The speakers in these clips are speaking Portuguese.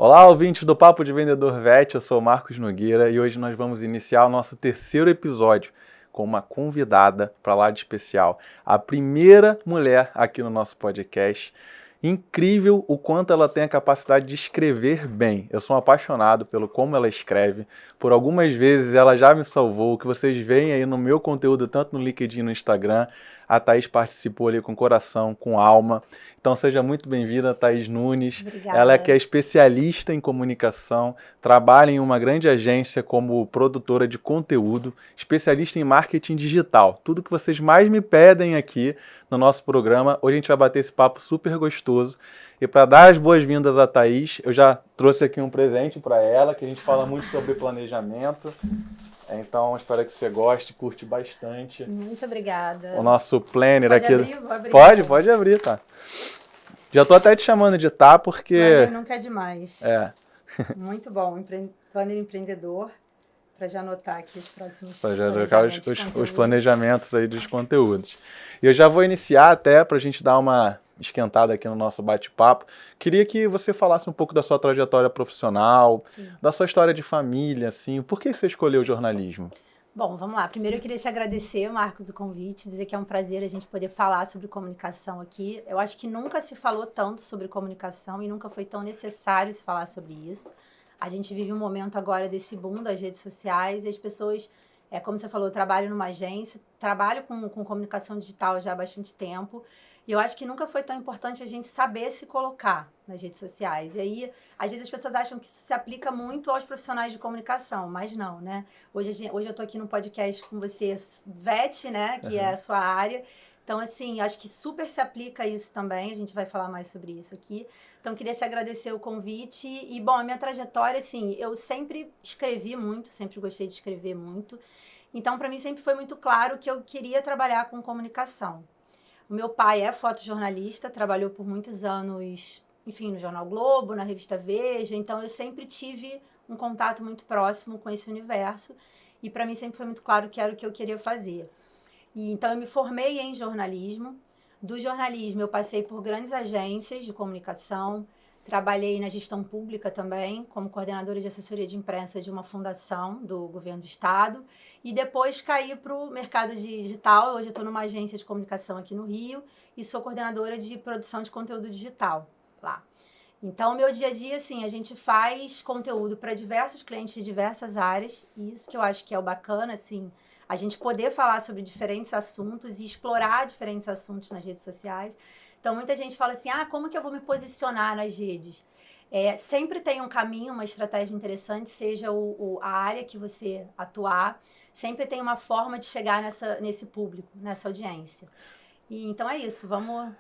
Olá, ouvintes do Papo de Vendedor VET, eu sou o Marcos Nogueira e hoje nós vamos iniciar o nosso terceiro episódio com uma convidada para lá de especial, a primeira mulher aqui no nosso podcast. Incrível o quanto ela tem a capacidade de escrever bem. Eu sou apaixonado pelo como ela escreve. Por algumas vezes ela já me salvou. O que vocês veem aí no meu conteúdo, tanto no LinkedIn e no Instagram, a Thaís participou ali com coração, com alma. Então seja muito bem-vinda, Thaís Nunes. Obrigada. Ela que é especialista em comunicação, trabalha em uma grande agência como produtora de conteúdo, especialista em marketing digital. Tudo que vocês mais me pedem aqui no nosso programa. Hoje a gente vai bater esse papo super gostoso. E para dar as boas-vindas à Thaís, eu já trouxe aqui um presente para ela, que a gente fala muito sobre planejamento. Então, espero que você goste, curte bastante. Muito obrigada. O nosso planner pode aqui. Abrir? Vou abrir? Pode abrir, tá. Já tô até te chamando de tá, porque... Planner nunca é demais. É. Muito bom. Planner empreendedor. Para já anotar aqui os próximos Para já colocar os planejamentos aí dos conteúdos. E eu já vou iniciar até para a gente dar uma esquentada aqui no nosso bate-papo. Queria que você falasse um pouco da sua trajetória profissional, Sim. da sua história de família, assim. Por que você escolheu o jornalismo? Bom, vamos lá. Primeiro eu queria te agradecer, Marcos, o convite, dizer que é um prazer a gente poder falar sobre comunicação aqui. Eu acho que nunca se falou tanto sobre comunicação e nunca foi tão necessário se falar sobre isso. A gente vive um momento agora desse boom das redes sociais e as pessoas, como você falou, eu trabalho numa agência, trabalho com comunicação digital já há bastante tempo. E eu acho que nunca foi tão importante a gente saber se colocar nas redes sociais. E aí, às vezes as pessoas acham que isso se aplica muito aos profissionais de comunicação, mas não, né? Hoje eu tô aqui no podcast com você, VET, né? Que é a sua área. Então, assim, acho que super se aplica isso também. A gente vai falar mais sobre isso aqui. Então, queria te agradecer o convite. E, bom, a minha trajetória, assim, eu sempre escrevi muito, sempre gostei de escrever muito. Então, para mim, sempre foi muito claro que eu queria trabalhar com comunicação. O meu pai é fotojornalista, trabalhou por muitos anos, enfim, no Jornal Globo, na revista Veja. Então, eu sempre tive um contato muito próximo com esse universo. E, para mim, sempre foi muito claro que era o que eu queria fazer. E, então, eu me formei em jornalismo. Do jornalismo, eu passei por grandes agências de comunicação. Trabalhei na gestão pública também, como coordenadora de assessoria de imprensa de uma fundação do governo do estado. E depois caí para o mercado digital. Hoje eu estou numa agência de comunicação aqui no Rio e sou coordenadora de produção de conteúdo digital lá. Então, meu dia a dia, assim, a gente faz conteúdo para diversos clientes de diversas áreas. E isso que eu acho que é o bacana, assim, a gente poder falar sobre diferentes assuntos e explorar diferentes assuntos nas redes sociais. Então, muita gente fala assim, como que eu vou me posicionar nas redes? Sempre tem um caminho, uma estratégia interessante, seja a área que você atuar, sempre tem uma forma de chegar nesse público, nessa audiência. E, então, é isso, vamos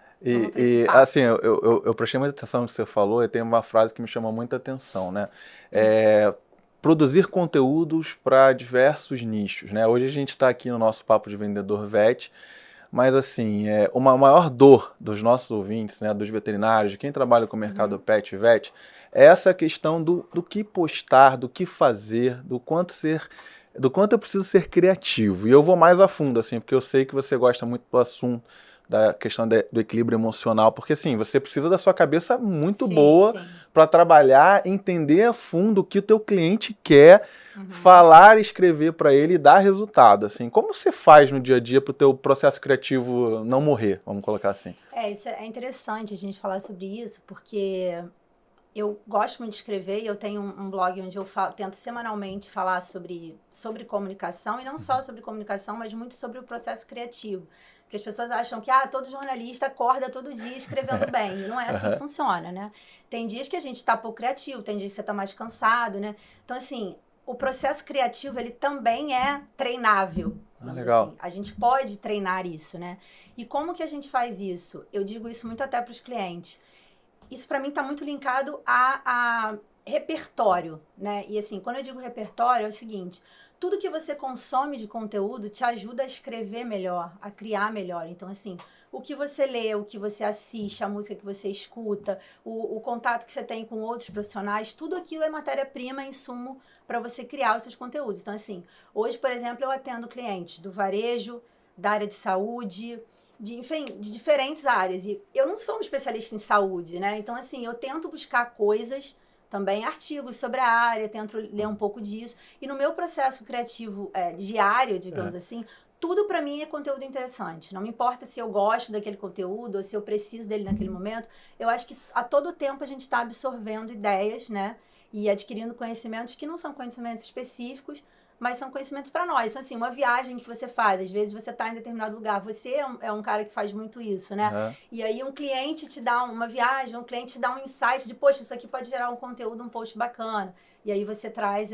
assim, eu prestei muita atenção no que você falou e tem uma frase que me chamou muita atenção, né? Produzir conteúdos para diversos nichos, né? Hoje a gente está aqui no nosso Papo de Vendedor VET, mas assim, uma maior dor dos nossos ouvintes, né, dos veterinários, de quem trabalha com o mercado pet e vet, é essa questão do que postar, do que fazer, do quanto eu preciso ser criativo. E eu vou mais a fundo, assim, porque eu sei que você gosta muito do assunto, da questão do equilíbrio emocional, porque assim, você precisa da sua cabeça muito boa para trabalhar, entender a fundo o que o teu cliente quer, falar, escrever para ele e dar resultado, assim. Como você faz no dia a dia para o teu processo criativo não morrer, vamos colocar assim? Isso é interessante a gente falar sobre isso, porque eu gosto muito de escrever e eu tenho um blog onde eu tento semanalmente falar sobre comunicação, e não só sobre comunicação, mas muito sobre o processo criativo. Porque as pessoas acham que todo jornalista acorda todo dia escrevendo bem, e não é assim que funciona, né? Tem dias que a gente está pouco criativo, tem dias que você está mais cansado, né? Então, assim, o processo criativo, ele também é treinável. Legal. Assim. A gente pode treinar isso, né? E como que a gente faz isso? Eu digo isso muito até para os clientes. Isso, para mim, está muito linkado a repertório, né? E, assim, quando eu digo repertório, é o seguinte: tudo que você consome de conteúdo te ajuda a escrever melhor, a criar melhor. Então, assim, o que você lê, o que você assiste, a música que você escuta, o contato que você tem com outros profissionais, tudo aquilo é matéria-prima, insumo para você criar os seus conteúdos. Então, assim, hoje, por exemplo, eu atendo clientes do varejo, da área de saúde, enfim, de diferentes áreas. E eu não sou uma especialista em saúde, né? Então, assim, eu tento buscar coisas também artigos sobre a área, tento ler um pouco disso. E no meu processo criativo diário, digamos assim, tudo para mim é conteúdo interessante. Não me importa se eu gosto daquele conteúdo ou se eu preciso dele naquele momento. Eu acho que a todo tempo a gente está absorvendo ideias, né? E adquirindo conhecimentos que não são conhecimentos específicos, mas são conhecimentos para nós. Então, assim, uma viagem que você faz, às vezes você está em determinado lugar, você é um cara que faz muito isso, né? E aí um cliente te dá uma viagem, um cliente te dá um insight de, poxa, isso aqui pode gerar um conteúdo, um post bacana. E aí você traz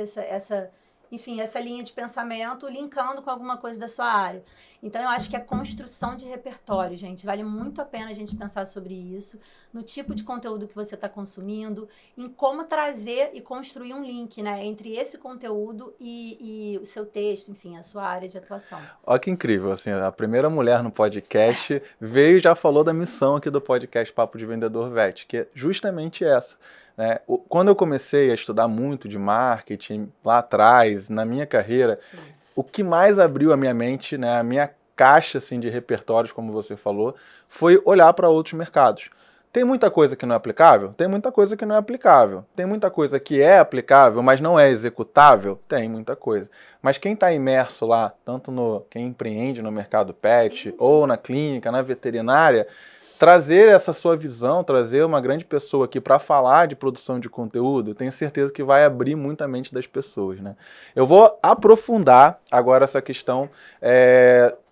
enfim, essa linha de pensamento linkando com alguma coisa da sua área. Então, eu acho que a construção de repertório, gente, vale muito a pena a gente pensar sobre isso, no tipo de conteúdo que você está consumindo, em como trazer e construir um link, né, entre esse conteúdo e o seu texto, enfim, a sua área de atuação. Olha que incrível, assim, a primeira mulher no podcast veio e já falou da missão aqui do podcast Papo de Vendedor VET, que é justamente essa. Né? Quando eu comecei a estudar muito de marketing lá atrás, na minha carreira, sim, o que mais abriu a minha mente, né, a minha caixa assim, de repertórios, como você falou, foi olhar para outros mercados. Tem muita coisa que não é aplicável? Tem muita coisa que não é aplicável. Tem muita coisa que é aplicável, mas não é executável? Tem muita coisa. Mas quem está imerso lá, tanto quem empreende no mercado pet, sim, ou na clínica, na veterinária, trazer essa sua visão, trazer uma grande pessoa aqui para falar de produção de conteúdo, tenho certeza que vai abrir muito a mente das pessoas, né? Eu vou aprofundar agora essa questão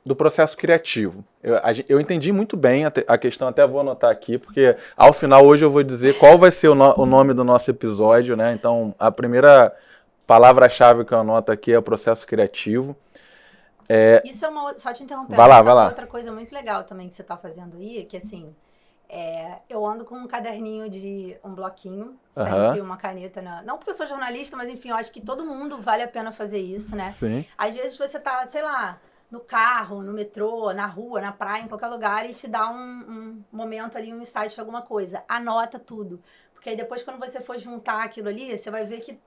do processo criativo. Eu entendi muito bem a questão, até vou anotar aqui, porque ao final hoje eu vou dizer qual vai ser o nome do nosso episódio, né? Então, a primeira palavra-chave que eu anoto aqui é o processo criativo. Isso é só te interrompendo, vai lá. Uma outra coisa muito legal também que você está fazendo aí, que assim, eu ando com um caderninho um bloquinho, sempre uma caneta, não porque eu sou jornalista, mas enfim, eu acho que todo mundo vale a pena fazer isso, né? Sim. Às vezes você tá, sei lá, no carro, no metrô, na rua, na praia, em qualquer lugar, e te dá um momento ali, um insight de alguma coisa. Anota tudo, porque aí depois quando você for juntar aquilo ali, você vai ver que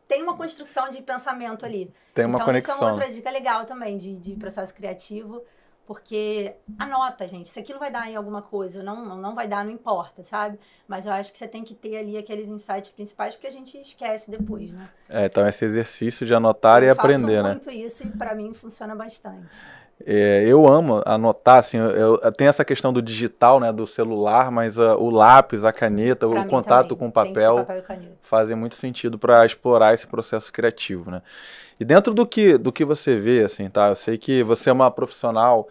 tem uma construção de pensamento ali. Tem uma conexão. Isso é uma outra dica legal também de processo criativo, porque anota, gente. Se aquilo vai dar em alguma coisa ou não vai dar, não importa, sabe? Mas eu acho que você tem que ter ali aqueles insights principais, porque a gente esquece depois, né? Então esse exercício de anotar e aprender, né? Eu faço muito isso e para mim funciona bastante. Eu amo anotar, assim, eu tenho essa questão do digital, né, do celular, mas o lápis, a caneta, o contato com o papel fazem muito sentido para explorar esse processo criativo, né? E dentro do que você vê, assim, tá? Eu sei que você é uma profissional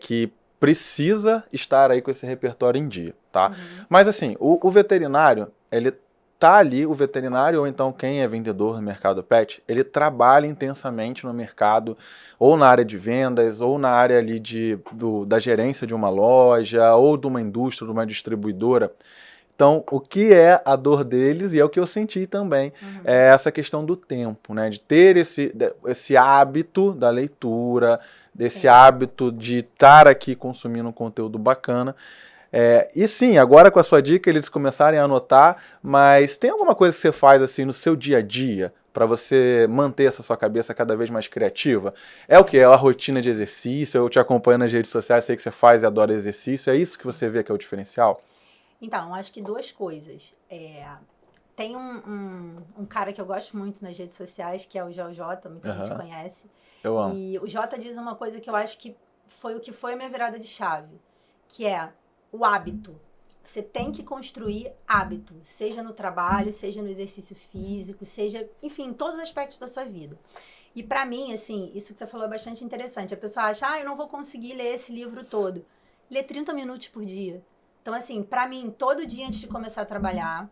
que precisa estar aí com esse repertório em dia, tá? Mas assim, o veterinário, ele tá ali, o veterinário ou então quem é vendedor no mercado pet, ele trabalha intensamente no mercado, ou na área de vendas, ou na área ali da gerência de uma loja, ou de uma indústria, de uma distribuidora. Então, o que é a dor deles, e é o que eu senti também, é essa questão do tempo, né? De ter esse hábito da leitura, desse hábito de estar aqui consumindo um conteúdo bacana. E sim, agora com a sua dica eles começarem a anotar, mas tem alguma coisa que você faz assim no seu dia a dia para você manter essa sua cabeça cada vez mais criativa? É o que? É a rotina de exercício? Eu te acompanho nas redes sociais, sei que você faz e adora exercício, é isso que você vê que é o diferencial? Então, acho que duas coisas. Tem um cara que eu gosto muito nas redes sociais, que é o JJ, muita gente conhece. Eu amo. E o Jota diz uma coisa que eu acho que foi a minha virada de chave, que é o hábito. Você tem que construir hábito, seja no trabalho, seja no exercício físico, seja, enfim, em todos os aspectos da sua vida. E pra mim, assim, isso que você falou é bastante interessante. A pessoa acha, eu não vou conseguir ler esse livro todo. Lê 30 minutos por dia. Então, assim, pra mim, todo dia antes de começar a trabalhar,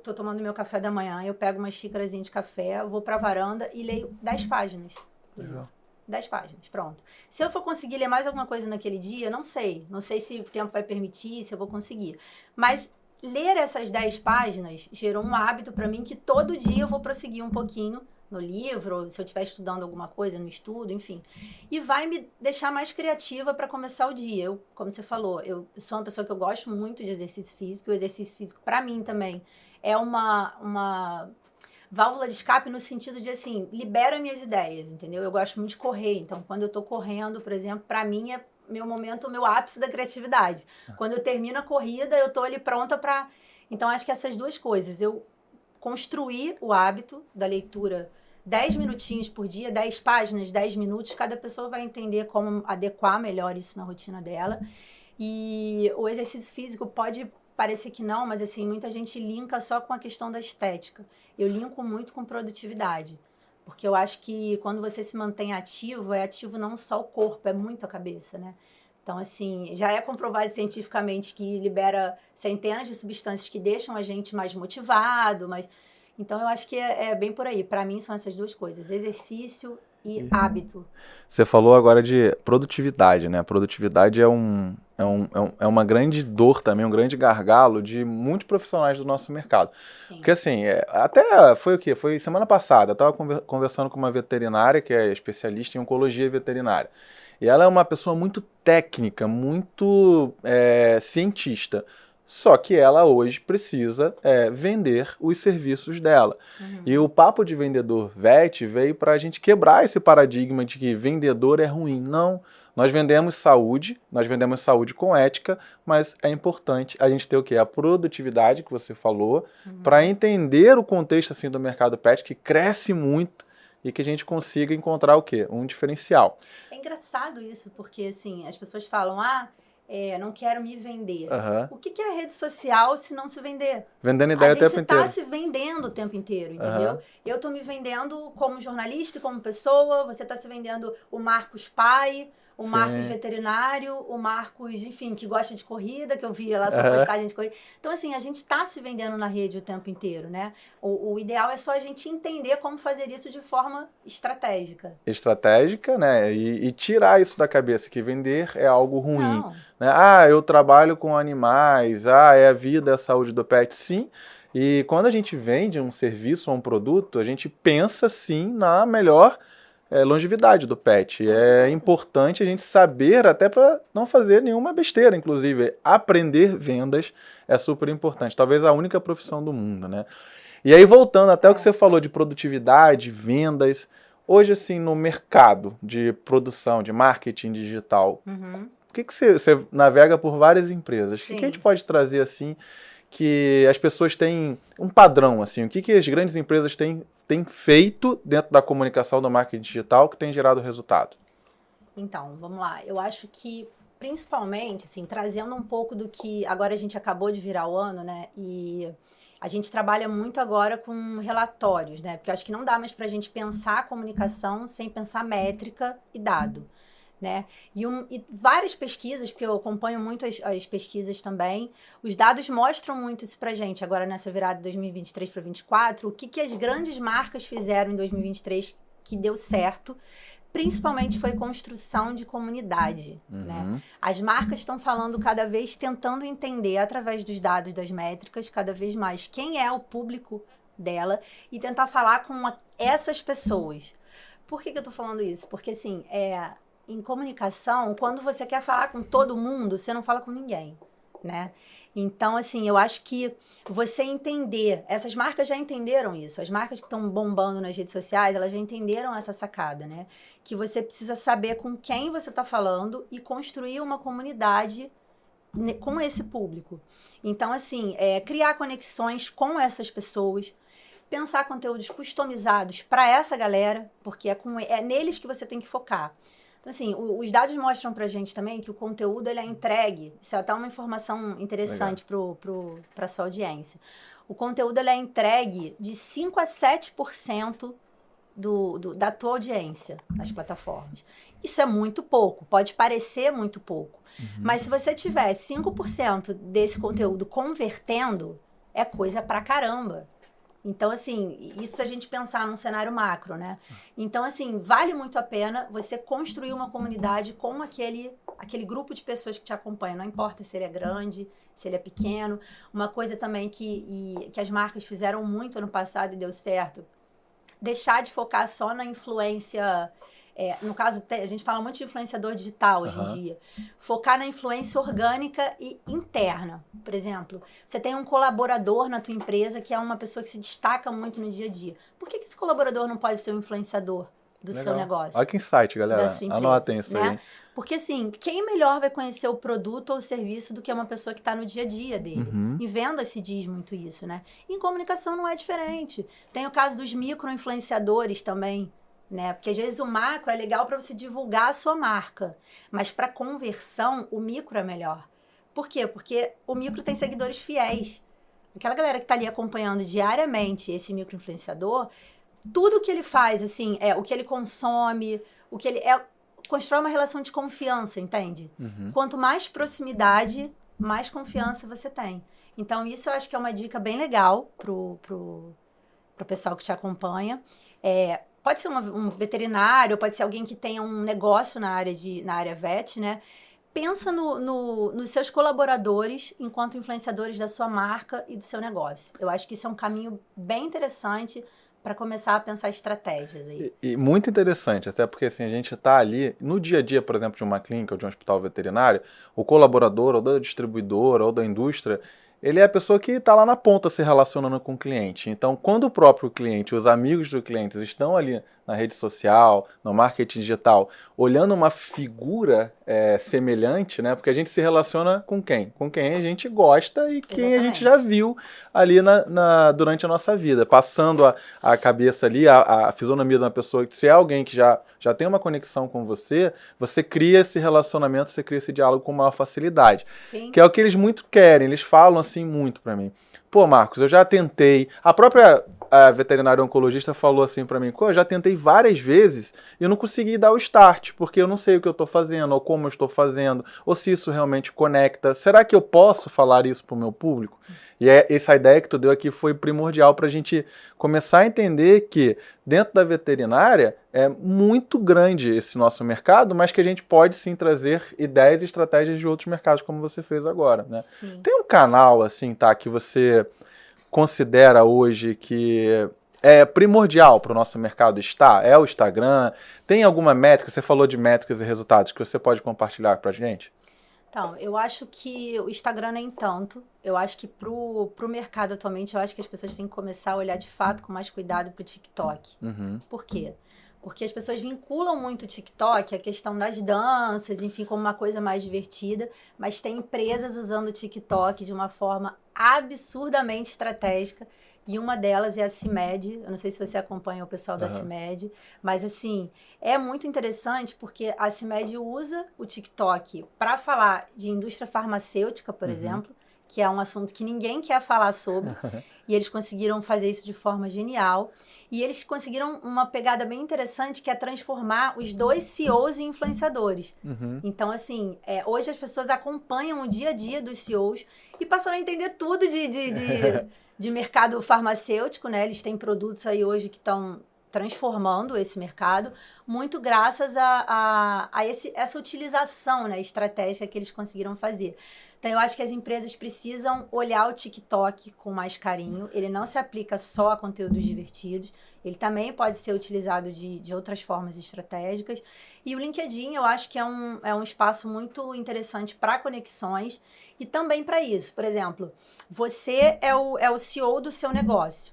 tô tomando meu café da manhã, eu pego uma xícarazinha de café, vou pra varanda e leio 10 páginas do livro. 10 páginas, pronto. Se eu for conseguir ler mais alguma coisa naquele dia, não sei. Não sei se o tempo vai permitir, se eu vou conseguir. Mas ler essas 10 páginas gerou um hábito para mim que todo dia eu vou prosseguir um pouquinho no livro, se eu estiver estudando alguma coisa, no estudo, enfim. E vai me deixar mais criativa para começar o dia. Como você falou, eu sou uma pessoa que eu gosto muito de exercício físico. O exercício físico, para mim também, é uma válvula de escape no sentido de, assim, libera minhas ideias, entendeu? Eu gosto muito de correr, então quando eu tô correndo, por exemplo, pra mim é meu momento, o meu ápice da criatividade. Quando eu termino a corrida, eu tô ali pronta pra... Então, acho que essas duas coisas, eu construir o hábito da leitura 10 minutinhos por dia, 10 páginas, 10 minutos, cada pessoa vai entender como adequar melhor isso na rotina dela. E o exercício físico pode parecer que não, mas assim, muita gente linka só com a questão da estética. Eu linko muito com produtividade, porque eu acho que quando você se mantém ativo, é ativo não só o corpo, é muito a cabeça, né? Então, assim, já é comprovado cientificamente que libera centenas de substâncias que deixam a gente mais motivado, mais... Então, eu acho que é bem por aí. Para mim, são essas duas coisas, exercício e hábito. Você falou agora de produtividade, né? Produtividade é uma grande dor também, um grande gargalo de muitos profissionais do nosso mercado. Sim. Porque assim, até foi o quê? Foi semana passada, eu estava conversando com uma veterinária que é especialista em oncologia veterinária. E ela é uma pessoa muito técnica, muito cientista. Só que ela hoje precisa vender os serviços dela. Uhum. E o papo de vendedor vet veio para a gente quebrar esse paradigma de que vendedor é ruim. Não, nós vendemos saúde com ética, mas é importante a gente ter o quê? A produtividade que você falou, para entender o contexto assim, do mercado pet, que cresce muito, e que a gente consiga encontrar o quê? Um diferencial. É engraçado isso, porque assim, as pessoas falam, não quero me vender. O que é rede social se não se vender? Vendendo ideia o tempo inteiro. A gente está se vendendo o tempo inteiro, entendeu? Eu estou me vendendo como jornalista, como pessoa, você está se vendendo o Marcos pai, o Marcos veterinário, o Marcos, enfim, que gosta de corrida, que eu vi lá sua postagem de corrida. Então, assim, a gente está se vendendo na rede o tempo inteiro, né? O ideal é só a gente entender como fazer isso de forma estratégica. Estratégica, né? E tirar isso da cabeça, que vender é algo ruim. Não. Né? Eu trabalho com animais, é a vida, é a saúde do pet, sim. E quando a gente vende um serviço ou um produto, a gente pensa, sim, na melhor longevidade do pet. É importante a gente saber, até para não fazer nenhuma besteira, inclusive. Aprender vendas é super importante. Talvez a única profissão do mundo, né? E aí, voltando até o que você falou de produtividade, vendas, hoje, assim, no mercado de produção, de marketing digital, por que você navega por várias empresas? O que a gente pode trazer, assim, que as pessoas têm um padrão, assim? O que as grandes empresas têm feito dentro da comunicação do marketing digital que tem gerado resultado? Então, vamos lá. Eu acho que, principalmente, assim, trazendo um pouco do que agora a gente acabou de virar o ano, né? E a gente trabalha muito agora com relatórios, né? Porque eu acho que não dá mais para a gente pensar a comunicação sem pensar métrica e dado, né? E várias pesquisas, porque eu acompanho muito as pesquisas também, os dados mostram muito isso pra gente, agora nessa virada de 2023 para 2024, o que as grandes marcas fizeram em 2023 que deu certo, principalmente foi construção de comunidade, né? As marcas estão falando cada vez, tentando entender através dos dados, das métricas, cada vez mais quem é o público dela e tentar falar com essas pessoas. Por que eu tô falando isso? Porque, assim, em comunicação, quando você quer falar com todo mundo, você não fala com ninguém, né? Então, assim, eu acho que você entender, essas marcas já entenderam isso, as marcas que estão bombando nas redes sociais, elas já entenderam essa sacada, né? Que você precisa saber com quem você está falando e construir uma comunidade com esse público. Então, assim, criar conexões com essas pessoas, pensar conteúdos customizados para essa galera, porque é neles que você tem que focar. Então, assim, os dados mostram pra gente também que o conteúdo ele é entregue. Isso é até uma informação interessante para a sua audiência. O conteúdo ele é entregue de 5 a 7% da tua audiência nas plataformas. Isso é muito pouco, pode parecer muito pouco. Mas se você tiver 5% desse conteúdo convertendo, é coisa pra caramba. Então, assim, isso se a gente pensar num cenário macro, né? Então, assim, vale muito a pena você construir uma comunidade com aquele grupo de pessoas que te acompanham. Não importa se ele é grande, se ele é pequeno. Uma coisa também que as marcas fizeram muito ano passado e deu certo, deixar de focar só na influência... no caso, a gente fala muito de influenciador digital hoje em dia. Focar na influência orgânica e interna. Por exemplo, você tem um colaborador na tua empresa que é uma pessoa que se destaca muito no dia a dia. Por que esse colaborador não pode ser um influenciador? do seu negócio. Olha que insight, galera. Da sua empresa, Anotem isso né? aí. Porque, assim, quem melhor vai conhecer o produto ou o serviço do que uma pessoa que está no dia a dia dele? Em venda se diz muito isso, né? Em comunicação não é diferente. Tem o caso dos micro-influenciadores também, né? Porque às vezes o macro é legal para você divulgar a sua marca, mas para conversão, o micro é melhor. Por quê? Porque o micro tem seguidores fiéis. Aquela galera que está ali acompanhando diariamente esse micro-influenciador, tudo que ele faz, assim, o que ele consome, o que ele constrói uma relação de confiança, entende? Quanto mais proximidade, mais confiança você tem. Então, isso eu acho que é uma dica bem legal pro pessoal que te acompanha. Pode ser um veterinário, pode ser alguém que tenha um negócio na área vet, né? Pensa nos seus colaboradores enquanto influenciadores da sua marca e do seu negócio. Eu acho que isso é um caminho bem interessante para começar a pensar estratégias aí. E muito interessante, até porque assim, a gente está ali, no dia a dia, por exemplo, de uma clínica ou de um hospital veterinário, o colaborador ou da distribuidora ou da indústria, ele é a pessoa que está lá na ponta se relacionando com o cliente. Então, quando o próprio cliente, os amigos do cliente estão ali na rede social, no marketing digital, olhando uma figura semelhante, né? Porque a gente se relaciona com quem? Com quem a gente gosta e quem a gente já viu ali durante a nossa vida. Passando a cabeça ali, a fisionomia de uma pessoa, se é alguém que já tem uma conexão com você, você cria esse relacionamento, você cria esse diálogo com maior facilidade. Sim. Que é o que eles muito querem, eles falam assim muito pra mim. Pô, Marcos, eu já tentei. A própria veterinária oncologista falou assim pra mim, eu já tentei várias vezes e eu não consegui dar o start, porque eu não sei o que eu tô fazendo, ou como eu estou fazendo, ou se isso realmente conecta. Será que eu posso falar isso pro meu público? E essa ideia que tu deu aqui foi primordial pra gente começar a entender que dentro da veterinária é muito grande esse nosso mercado, mas que a gente pode sim trazer ideias e estratégias de outros mercados, como você fez agora, né? Sim. Tem um canal, assim, tá, que você considera hoje que é primordial para o nosso mercado estar? É o Instagram? Tem alguma métrica? Você falou de métricas e resultados que você pode compartilhar para a gente? Então, eu acho que o Instagram nem tanto. Eu acho que pro mercado atualmente, eu acho que as pessoas têm que começar a olhar de fato com mais cuidado pro TikTok. Por quê? Porque as pessoas vinculam muito o TikTok, a questão das danças, enfim, como uma coisa mais divertida, mas tem empresas usando o TikTok de uma forma absurdamente estratégica, e uma delas é a CIMED. Eu não sei se você acompanha o pessoal da CIMED, mas assim, é muito interessante porque a CIMED usa o TikTok para falar de indústria farmacêutica, por exemplo, que é um assunto que ninguém quer falar sobre, e eles conseguiram fazer isso de forma genial. E eles conseguiram uma pegada bem interessante, que é transformar os dois CEOs em influenciadores. Então, assim, hoje as pessoas acompanham o dia a dia dos CEOs e passaram a entender tudo de mercado farmacêutico, né? Eles têm produtos aí hoje que estão transformando esse mercado, muito graças a essa utilização, né, estratégica que eles conseguiram fazer. Então, eu acho que as empresas precisam olhar o TikTok com mais carinho. Ele não se aplica só a conteúdos divertidos, ele também pode ser utilizado de outras formas estratégicas. E o LinkedIn, eu acho que é um espaço muito interessante para conexões e também para isso. Por exemplo, você é o CEO do seu negócio.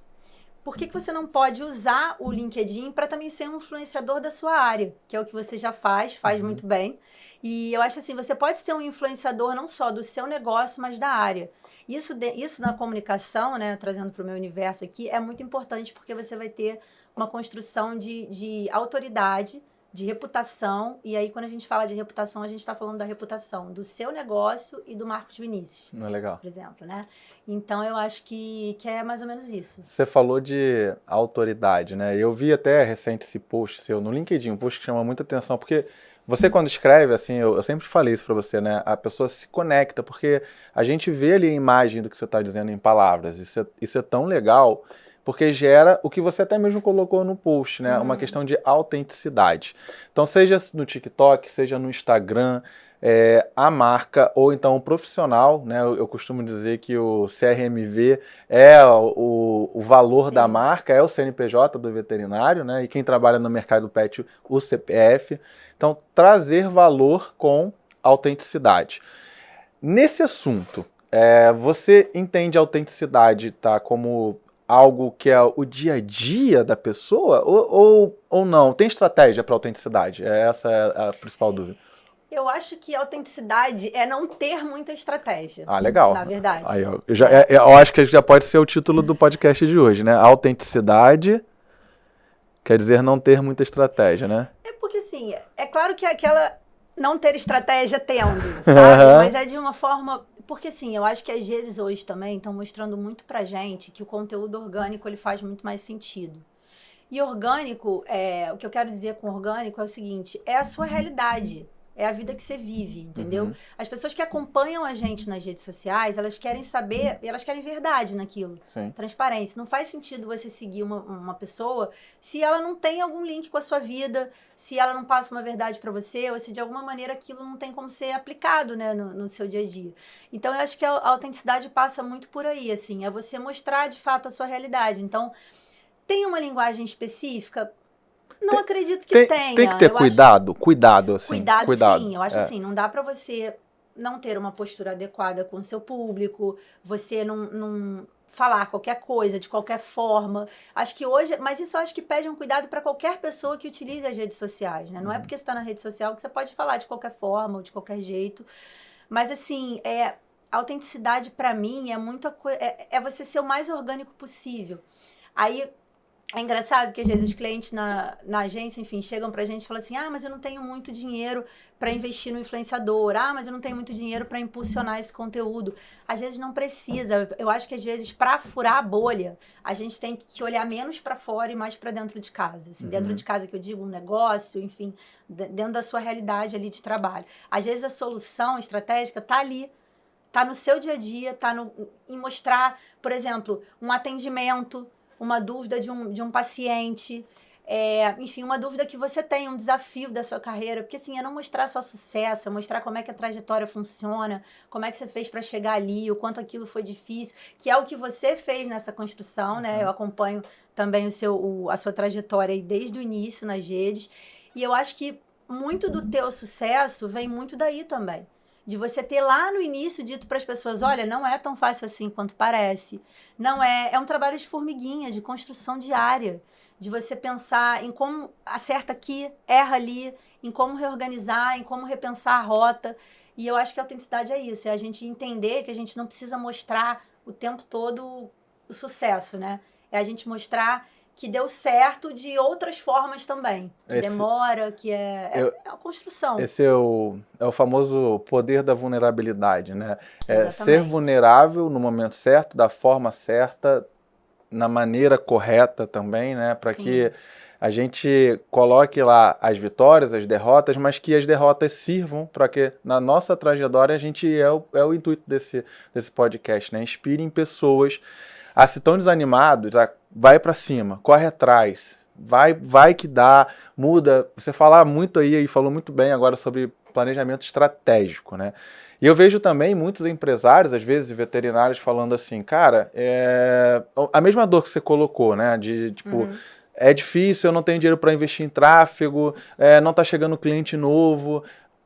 Por que você não pode usar o LinkedIn para também ser um influenciador da sua área? Que é o que você já faz muito bem. E eu acho assim, você pode ser um influenciador não só do seu negócio, mas da área. Isso na comunicação, né, trazendo para o meu universo aqui, é muito importante porque você vai ter uma construção de autoridade, de reputação, e aí quando a gente fala de reputação, a gente está falando da reputação do seu negócio e do Marcos Vinícius. Não é legal. Por exemplo, né? Então, eu acho que é mais ou menos isso. Você falou de autoridade, né? Eu vi até recente esse post seu no LinkedIn, um post que chama muita atenção, porque você quando escreve, assim, eu sempre falei isso para você, né? A pessoa se conecta, porque a gente vê ali a imagem do que você está dizendo em palavras. Isso é tão legal, porque gera o que você até mesmo colocou no post, né? Uma questão de autenticidade. Então, seja no TikTok, seja no Instagram, a marca ou então o profissional, né? Eu costumo dizer que o CRMV é o valor da marca, é o CNPJ do veterinário, né? E quem trabalha no mercado pet, o CPF. Então, trazer valor com autenticidade. Nesse assunto, você entende a autenticidade, tá, como algo que é o dia a dia da pessoa ou não? Tem estratégia para autenticidade? Essa é a principal dúvida. Eu acho que a autenticidade é não ter muita estratégia. Ah, legal. Na verdade. Aí, eu acho que já pode ser o título do podcast de hoje, né? Autenticidade quer dizer não ter muita estratégia, né? É porque, assim, é claro que aquela não ter estratégia tendo, sabe? Mas é de uma forma... Porque, assim, eu acho que as redes hoje também estão mostrando muito pra gente que o conteúdo orgânico, ele faz muito mais sentido. E orgânico, o que eu quero dizer com orgânico é o seguinte, é a sua realidade. É a vida que você vive, entendeu? Uhum. As pessoas que acompanham a gente nas redes sociais, elas querem saber, e elas querem verdade naquilo. Sim. Transparência. Não faz sentido você seguir uma pessoa se ela não tem algum link com a sua vida, se ela não passa uma verdade para você, ou se de alguma maneira aquilo não tem como ser aplicado, né, no seu dia a dia. Então, eu acho que a autenticidade passa muito por aí, assim, é você mostrar de fato a sua realidade. Então, tem uma linguagem específica? Não acredito que tenha. Tem que ter cuidado, assim. Cuidado, sim. Eu acho assim, não dá para você não ter uma postura adequada com o seu público, você não falar qualquer coisa, de qualquer forma. Acho que hoje... Mas isso eu acho que pede um cuidado para qualquer pessoa que utilize as redes sociais, né? Não é porque você está na rede social que você pode falar de qualquer forma ou de qualquer jeito. Mas, assim, a autenticidade, para mim, é muito... É você ser o mais orgânico possível. Aí... É engraçado que às vezes os clientes na agência, enfim, chegam pra gente e falam assim, mas eu não tenho muito dinheiro para investir no influenciador, mas eu não tenho muito dinheiro para impulsionar esse conteúdo. Às vezes não precisa. Eu acho que às vezes para furar a bolha, a gente tem que olhar menos para fora e mais para dentro de casa. Assim, dentro de casa que eu digo, um negócio, enfim, dentro da sua realidade ali de trabalho. Às vezes a solução estratégica tá ali, tá no seu dia a dia, tá em mostrar, por exemplo, um atendimento, uma dúvida de um paciente, enfim, uma dúvida que você tem, um desafio da sua carreira, porque assim, é não mostrar só sucesso, é mostrar como é que a trajetória funciona, como é que você fez para chegar ali, o quanto aquilo foi difícil, que é o que você fez nessa construção, né? Eu acompanho também a sua trajetória aí desde o início nas redes, e eu acho que muito do teu sucesso vem muito daí também. De você ter lá no início dito para as pessoas, olha, não é tão fácil assim quanto parece. Não é um trabalho de formiguinha, de construção diária, de você pensar em como acerta aqui, erra ali, em como reorganizar, em como repensar a rota. E eu acho que a autenticidade é isso, é a gente entender que a gente não precisa mostrar o tempo todo o sucesso, né? É a gente mostrar que deu certo de outras formas também. Que demora, que é a construção. Esse é o famoso poder da vulnerabilidade, né? Ser vulnerável no momento certo, da forma certa, na maneira correta também, né? Para que a gente coloque lá as vitórias, as derrotas, mas que as derrotas sirvam para que na nossa trajetória a gente é o intuito desse podcast, né? Inspirem pessoas a se tão desanimados, vai para cima, corre atrás, vai que dá, muda. Você fala muito aí e falou muito bem agora sobre planejamento estratégico, né? E eu vejo também muitos empresários, às vezes veterinários, falando assim, cara, a mesma dor que você colocou, né? De tipo, é difícil, eu não tenho dinheiro para investir em tráfego, não tá chegando cliente novo.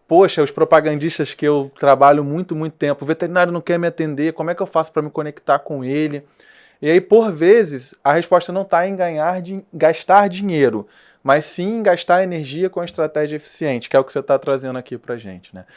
Poxa, os propagandistas que eu trabalho muito tempo, o veterinário não quer me atender, como é que eu faço para me conectar com ele? E aí, por vezes, a resposta não está em gastar dinheiro, mas sim em gastar energia com a estratégia eficiente, que é o que você está trazendo aqui para a gente, né?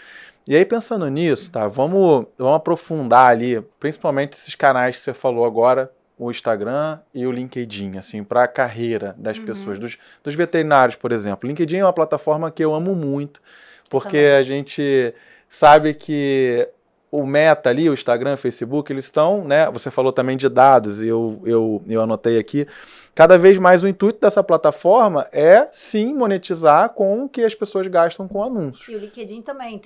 E aí, pensando nisso, tá? Vamos aprofundar ali, principalmente esses canais que você falou agora, o Instagram e o LinkedIn, assim, para a carreira das pessoas, dos veterinários, por exemplo. O LinkedIn é uma plataforma que eu amo muito, porque a gente sabe que o Meta ali, o Instagram, o Facebook, eles estão, né? Você falou também de dados, e eu anotei aqui. Cada vez mais o intuito dessa plataforma é, sim, monetizar com o que as pessoas gastam com anúncios. E o LinkedIn também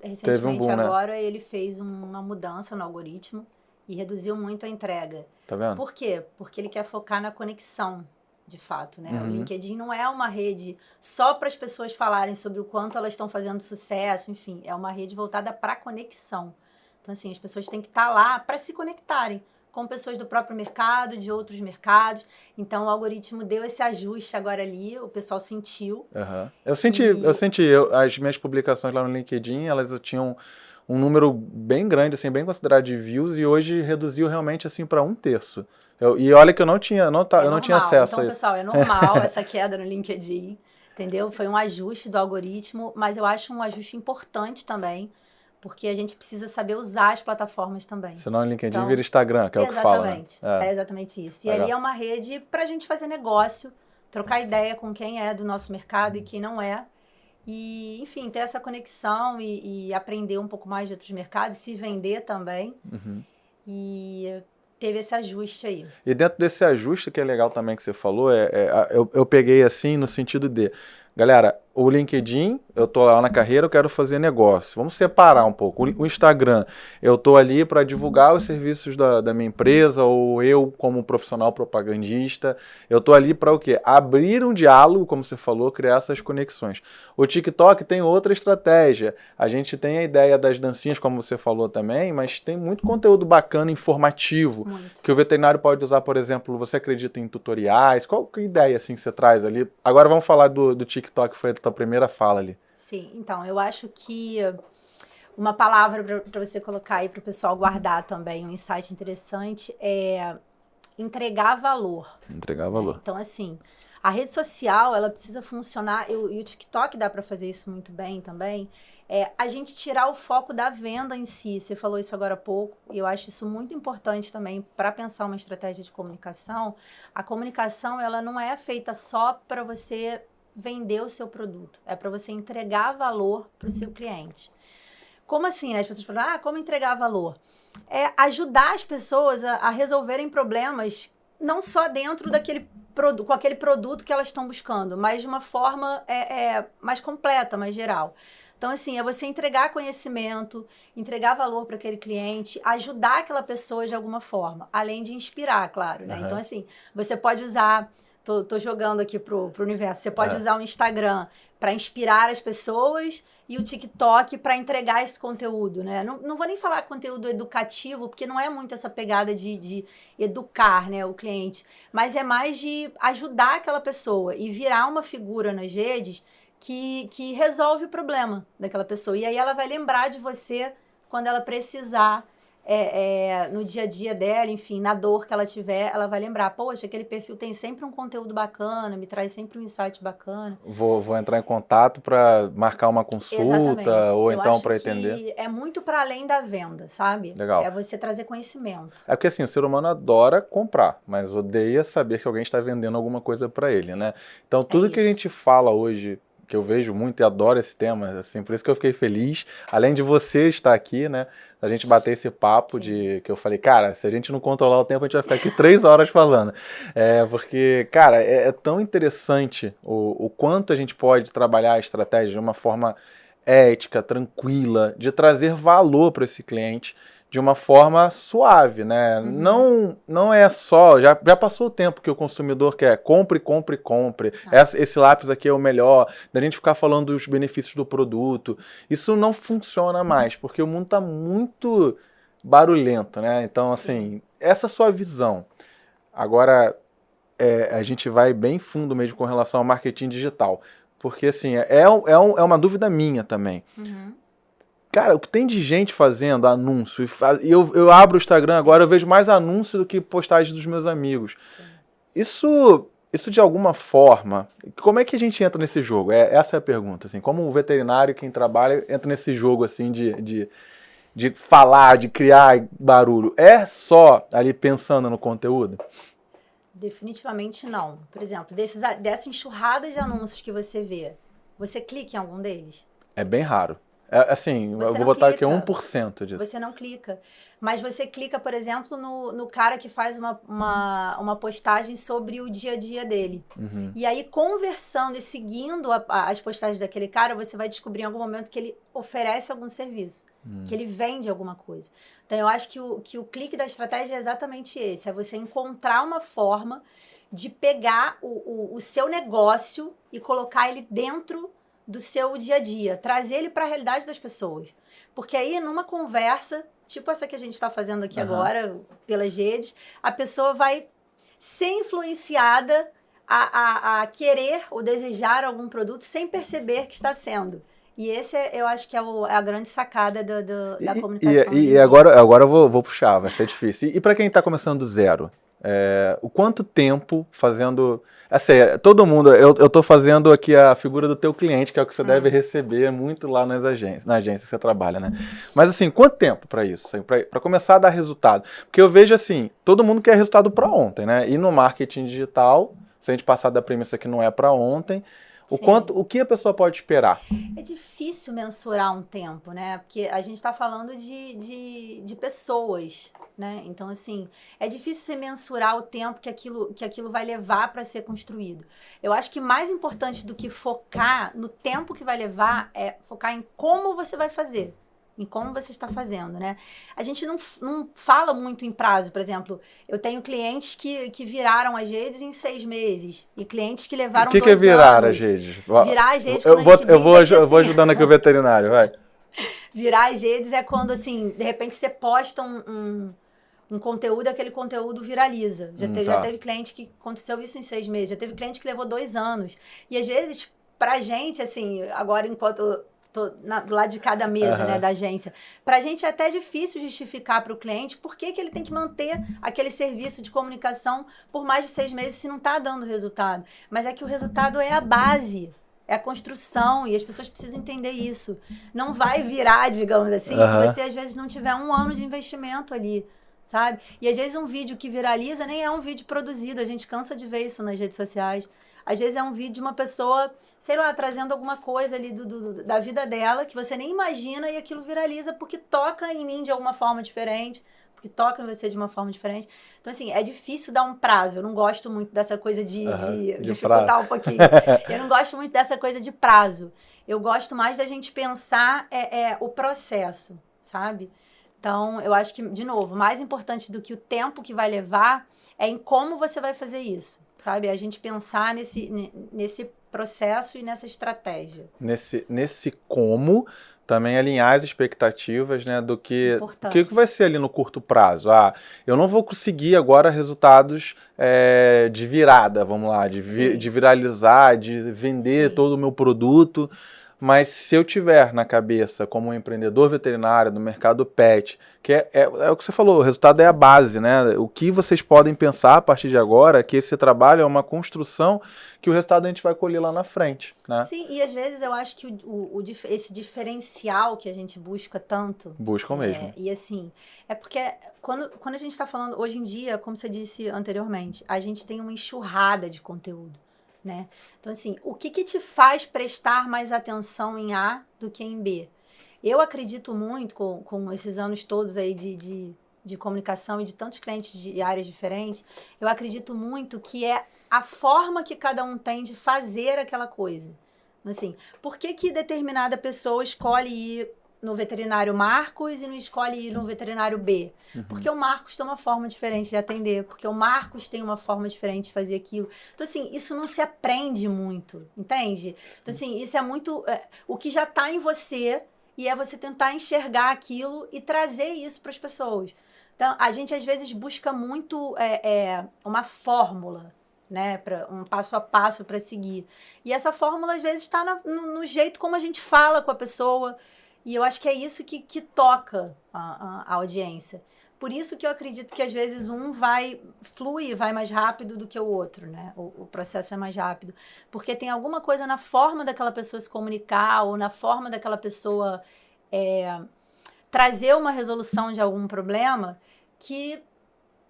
recentemente agora, ele fez uma mudança no algoritmo e reduziu muito a entrega. Tá vendo? Por quê? Porque ele quer focar na conexão, de fato, né? O LinkedIn não é uma rede só para as pessoas falarem sobre o quanto elas estão fazendo sucesso, enfim, é uma rede voltada para conexão. Então, assim, as pessoas têm que estar lá para se conectarem com pessoas do próprio mercado, de outros mercados. Então, o algoritmo deu esse ajuste agora ali, o pessoal sentiu. Eu senti, as minhas publicações lá no LinkedIn, elas tinham um número bem grande, assim, bem considerado de views, e hoje reduziu realmente assim para 1/3. E olha que eu não tinha, eu não tinha acesso então, a isso. Pessoal, é normal essa queda no LinkedIn, entendeu? Foi um ajuste do algoritmo, mas eu acho um ajuste importante também, porque a gente precisa saber usar as plataformas também. Senão o LinkedIn então, vira Instagram, que é o que fala, né? É exatamente isso. E ali é uma rede para a gente fazer negócio, trocar ideia com quem é do nosso mercado e quem não é. E, enfim, ter essa conexão e aprender um pouco mais de outros mercados, se vender também. E teve esse ajuste aí. E dentro desse ajuste, que é legal também que você falou, eu peguei assim no sentido de, galera, o LinkedIn, eu tô lá na carreira, eu quero fazer negócio. Vamos separar um pouco. O Instagram, eu tô ali para divulgar os serviços da minha empresa, ou eu como profissional propagandista, eu tô ali para o quê? Abrir um diálogo, como você falou, criar essas conexões. O TikTok tem outra estratégia. A gente tem a ideia das dancinhas, como você falou também, mas tem muito conteúdo bacana, informativo, que o veterinário pode usar, por exemplo, você acredita em tutoriais? Qual que ideia assim que você traz ali? Agora vamos falar do TikTok, foi a tua primeira fala ali. Sim, então, eu acho que uma palavra para você colocar aí para o pessoal guardar também, um insight interessante, é entregar valor. Entregar valor. Então, assim, a rede social, ela precisa funcionar, e o TikTok dá para fazer isso muito bem também, a gente tirar o foco da venda em si. Você falou isso agora há pouco, e eu acho isso muito importante também para pensar uma estratégia de comunicação. A comunicação, ela não é feita só para você vender o seu produto, é para você entregar valor para o seu cliente. Como assim, né? As pessoas falam, como entregar valor? É ajudar as pessoas a resolverem problemas, não só dentro daquele produto, com aquele produto que elas estão buscando, mas de uma forma mais completa, mais geral. Então, assim, é você entregar conhecimento, entregar valor para aquele cliente, ajudar aquela pessoa de alguma forma, além de inspirar, claro, né? Então, assim, você pode usar... Tô jogando aqui pro universo. Você pode usar o Instagram para inspirar as pessoas e o TikTok para entregar esse conteúdo, né? Não vou nem falar conteúdo educativo, porque não é muito essa pegada de educar, né, o cliente. Mas é mais de ajudar aquela pessoa e virar uma figura nas redes que resolve o problema daquela pessoa. E aí ela vai lembrar de você quando ela precisar. No dia a dia dela, enfim, na dor que ela tiver, ela vai lembrar, poxa, aquele perfil tem sempre um conteúdo bacana, me traz sempre um insight bacana. Vou entrar em contato para marcar uma consulta. Exatamente. Ou eu então para entender. É muito para além da venda, sabe? Legal. É você trazer conhecimento. É porque assim, o ser humano adora comprar, mas odeia saber que alguém está vendendo alguma coisa para ele, né? Então tudo que a gente fala hoje, que eu vejo muito e adoro esse tema, assim, por isso que eu fiquei feliz, além de você estar aqui, né, a gente bater esse papo que eu falei, cara, se a gente não controlar o tempo, a gente vai ficar aqui 3 horas falando, porque, cara, é tão interessante o quanto a gente pode trabalhar a estratégia de uma forma ética, tranquila, de trazer valor para esse cliente, de uma forma suave, né? Não é só... Já passou o tempo que o consumidor quer compre. Esse lápis aqui é o melhor. Da gente ficar falando dos benefícios do produto. Isso não funciona mais, porque o mundo está muito barulhento, né? Então, assim, essa é a sua visão. Agora, a gente vai bem fundo mesmo com relação ao marketing digital. Porque, assim, é uma dúvida minha também. Cara, o que tem de gente fazendo anúncio, e eu abro o Instagram agora, eu vejo mais anúncio do que postagens dos meus amigos. Isso de alguma forma, como é que a gente entra nesse jogo? Essa é a pergunta, assim, como um veterinário, quem trabalha, entra nesse jogo, assim, de falar, de criar barulho. É só ali pensando no conteúdo? Definitivamente não. Por exemplo, dessa enxurrada de anúncios que você vê, você clica em algum deles? É bem raro. Assim, eu vou botar aqui 1% disso. Você não clica. Mas você clica, por exemplo, no cara que faz uma postagem sobre o dia a dia dele. E aí, conversando e seguindo as postagens daquele cara, você vai descobrir em algum momento que ele oferece algum serviço, que ele vende alguma coisa. Então, eu acho que o clique da estratégia é exatamente esse. É você encontrar uma forma de pegar o seu negócio e colocar ele dentro do seu dia a dia, trazer ele para a realidade das pessoas. Porque aí, numa conversa, tipo essa que a gente está fazendo aqui agora, pelas redes, a pessoa vai ser influenciada a querer ou desejar algum produto sem perceber que está sendo. E esse, eu acho que é a grande sacada da comunicação. E agora eu vou puxar, vai ser difícil. E para quem está começando do zero, o quanto tempo fazendo... Assim, todo mundo... Eu estou fazendo aqui a figura do teu cliente, que é o que você deve receber muito lá na agência que você trabalha, né? Mas assim, quanto tempo para isso? Para começar a dar resultado? Porque eu vejo assim, todo mundo quer resultado para ontem, né? E no marketing digital, se a gente passar da premissa que não é para ontem, o que a pessoa pode esperar? É difícil mensurar um tempo, né? Porque a gente está falando de pessoas, né? Então, assim, é difícil você mensurar o tempo que aquilo vai levar para ser construído. Eu acho que mais importante do que focar no tempo que vai levar é focar em como você vai fazer. Em como você está fazendo, né? A gente não fala muito em prazo, por exemplo, eu tenho clientes que viraram as redes em 6 meses e clientes que levaram 2 anos. O que é virar as redes? Virar as redes eu vou ajudando aqui o veterinário, vai. Virar as redes é quando, assim, de repente você posta um conteúdo, aquele conteúdo viraliza. Já teve cliente que aconteceu isso em 6 meses, já teve cliente que levou 2 anos. E às vezes, pra gente, assim, agora enquanto... Tô do lado de cada mesa, né, da agência. Pra gente é até difícil justificar para o cliente por que ele tem que manter aquele serviço de comunicação por mais de 6 meses se não está dando resultado. Mas é que o resultado é a base, é a construção, e as pessoas precisam entender isso. Não vai virar, digamos assim, se você às vezes não tiver 1 ano de investimento ali, sabe? E às vezes um vídeo que viraliza nem é um vídeo produzido, a gente cansa de ver isso nas redes sociais. Às vezes é um vídeo de uma pessoa, sei lá, trazendo alguma coisa ali da vida dela que você nem imagina e aquilo viraliza porque toca em mim de alguma forma diferente, porque toca em você de uma forma diferente. Então, assim, é difícil dar um prazo. Eu não gosto muito dessa coisa de dificultar um pouquinho. Eu não gosto muito dessa coisa de prazo. Eu gosto mais da gente pensar o processo, sabe? Então, eu acho que, de novo, mais importante do que o tempo que vai levar é em como você vai fazer isso, sabe? A gente pensar nesse processo e nessa estratégia. Nesse como, também alinhar as expectativas, né, do que vai ser ali no curto prazo. Eu não vou conseguir agora resultados de virada, vamos lá, de viralizar, de vender todo o meu produto. Mas se eu tiver na cabeça como um empreendedor veterinário do mercado pet, que é o que você falou, o resultado é a base, né? O que vocês podem pensar a partir de agora é que esse trabalho é uma construção que o resultado a gente vai colher lá na frente, né? Sim, e às vezes eu acho que esse diferencial que a gente busca tanto... Buscam mesmo. E assim, é porque quando a gente está falando, hoje em dia, como você disse anteriormente, a gente tem uma enxurrada de conteúdo. Né? Então, assim, o que te faz prestar mais atenção em A do que em B? Eu acredito muito, com esses anos todos aí de comunicação e de tantos clientes de áreas diferentes, eu acredito muito que é a forma que cada um tem de fazer aquela coisa. Assim, por que determinada pessoa escolhe ir no veterinário Marcos e não escolhe ir no veterinário B? Porque o Marcos tem uma forma diferente de atender, porque o Marcos tem uma forma diferente de fazer aquilo. Então, assim, isso não se aprende muito, entende? Então, assim, isso é muito... o que já está em você, e é você tentar enxergar aquilo e trazer isso para as pessoas. Então, a gente, às vezes, busca muito uma fórmula, né, um passo a passo para seguir. E essa fórmula, às vezes, está no jeito como a gente fala com a pessoa. E eu acho que é isso que toca a audiência. Por isso que eu acredito que, às vezes, flui, vai mais rápido do que o outro, né? O processo é mais rápido. Porque tem alguma coisa na forma daquela pessoa se comunicar ou na forma daquela pessoa trazer uma resolução de algum problema que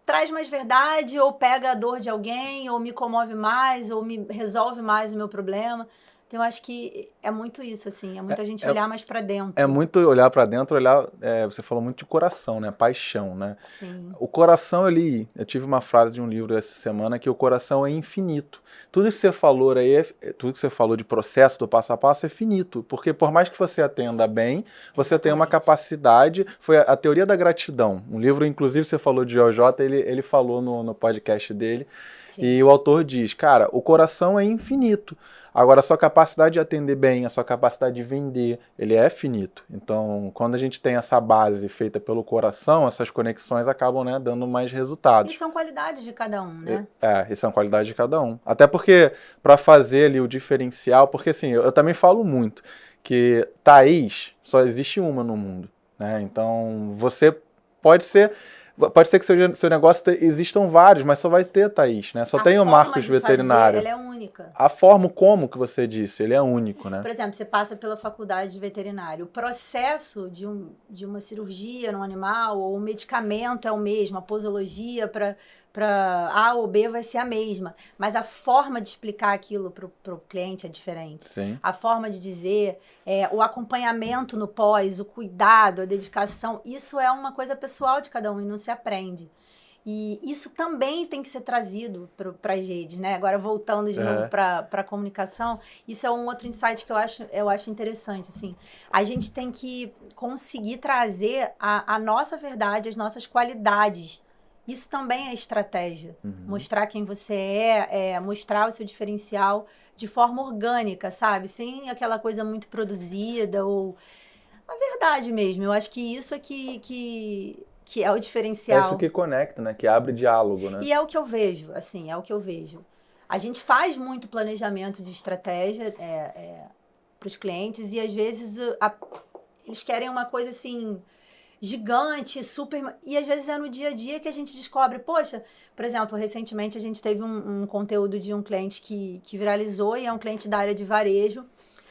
traz mais verdade ou pega a dor de alguém ou me comove mais ou me resolve mais o meu problema. Então, eu acho que é muito isso, assim, é muita gente olhar mais para dentro. É muito olhar para dentro, você falou muito de coração, né? Paixão, né? Sim. O coração, eu tive uma frase de um livro essa semana que o coração é infinito. Tudo que você falou aí, tudo que você falou de processo, do passo a passo, é finito. Porque por mais que você atenda bem, você tem uma capacidade, foi a teoria da gratidão. Um livro, inclusive, você falou de OJ, ele falou no podcast dele. Sim. E o autor diz, cara, o coração é infinito. Agora, a sua capacidade de atender bem, a sua capacidade de vender, ele é finito. Então, quando a gente tem essa base feita pelo coração, essas conexões acabam, né, dando mais resultados. E são qualidades de cada um, né? E são qualidades de cada um. Até porque, para fazer ali o diferencial, porque assim, eu também falo muito, que Thaís só existe uma no mundo, né? Então, você pode ser que seu negócio existam vários, mas só vai ter Thaís, né? Só tem o Marcos Veterinário. Ela é única. A forma como que você disse, ele é único, né? Por exemplo, você passa pela faculdade de veterinário. O processo de uma cirurgia no animal ou o medicamento é o mesmo, a posologia para A ou B vai ser a mesma. Mas a forma de explicar aquilo para o cliente é diferente. Sim. A forma de dizer, o acompanhamento no pós, o cuidado, a dedicação, isso é uma coisa pessoal de cada um e não se aprende. E isso também tem que ser trazido para as redes, né? Agora, voltando de novo para a comunicação, isso é um outro insight que eu acho interessante, assim. A gente tem que conseguir trazer a nossa verdade, as nossas qualidades. Isso também é estratégia. Mostrar quem você mostrar o seu diferencial de forma orgânica, sabe? Sem aquela coisa muito produzida ou... A verdade mesmo. Eu acho que isso é que é o diferencial. É isso que conecta, né? Que abre diálogo, né? E é o que eu vejo, assim, é o que eu vejo. A gente faz muito planejamento de estratégia para os clientes e, às vezes, eles querem uma coisa, assim, gigante, super... E, às vezes, é no dia a dia que a gente descobre, poxa, por exemplo, recentemente a gente teve um conteúdo de um cliente que viralizou e é um cliente da área de varejo,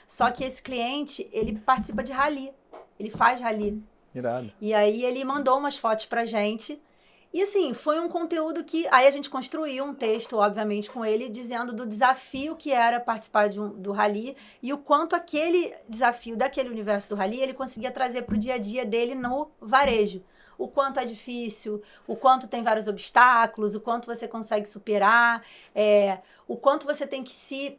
só que esse cliente, ele participa de rally, ele faz rally. Irado. E aí ele mandou umas fotos pra gente. E assim, foi um conteúdo que... Aí a gente construiu um texto, obviamente, com ele, dizendo do desafio que era participar do rally e o quanto aquele desafio daquele universo do rally ele conseguia trazer pro dia a dia dele no varejo. O quanto é difícil, o quanto tem vários obstáculos, o quanto você consegue superar, o quanto você tem que se...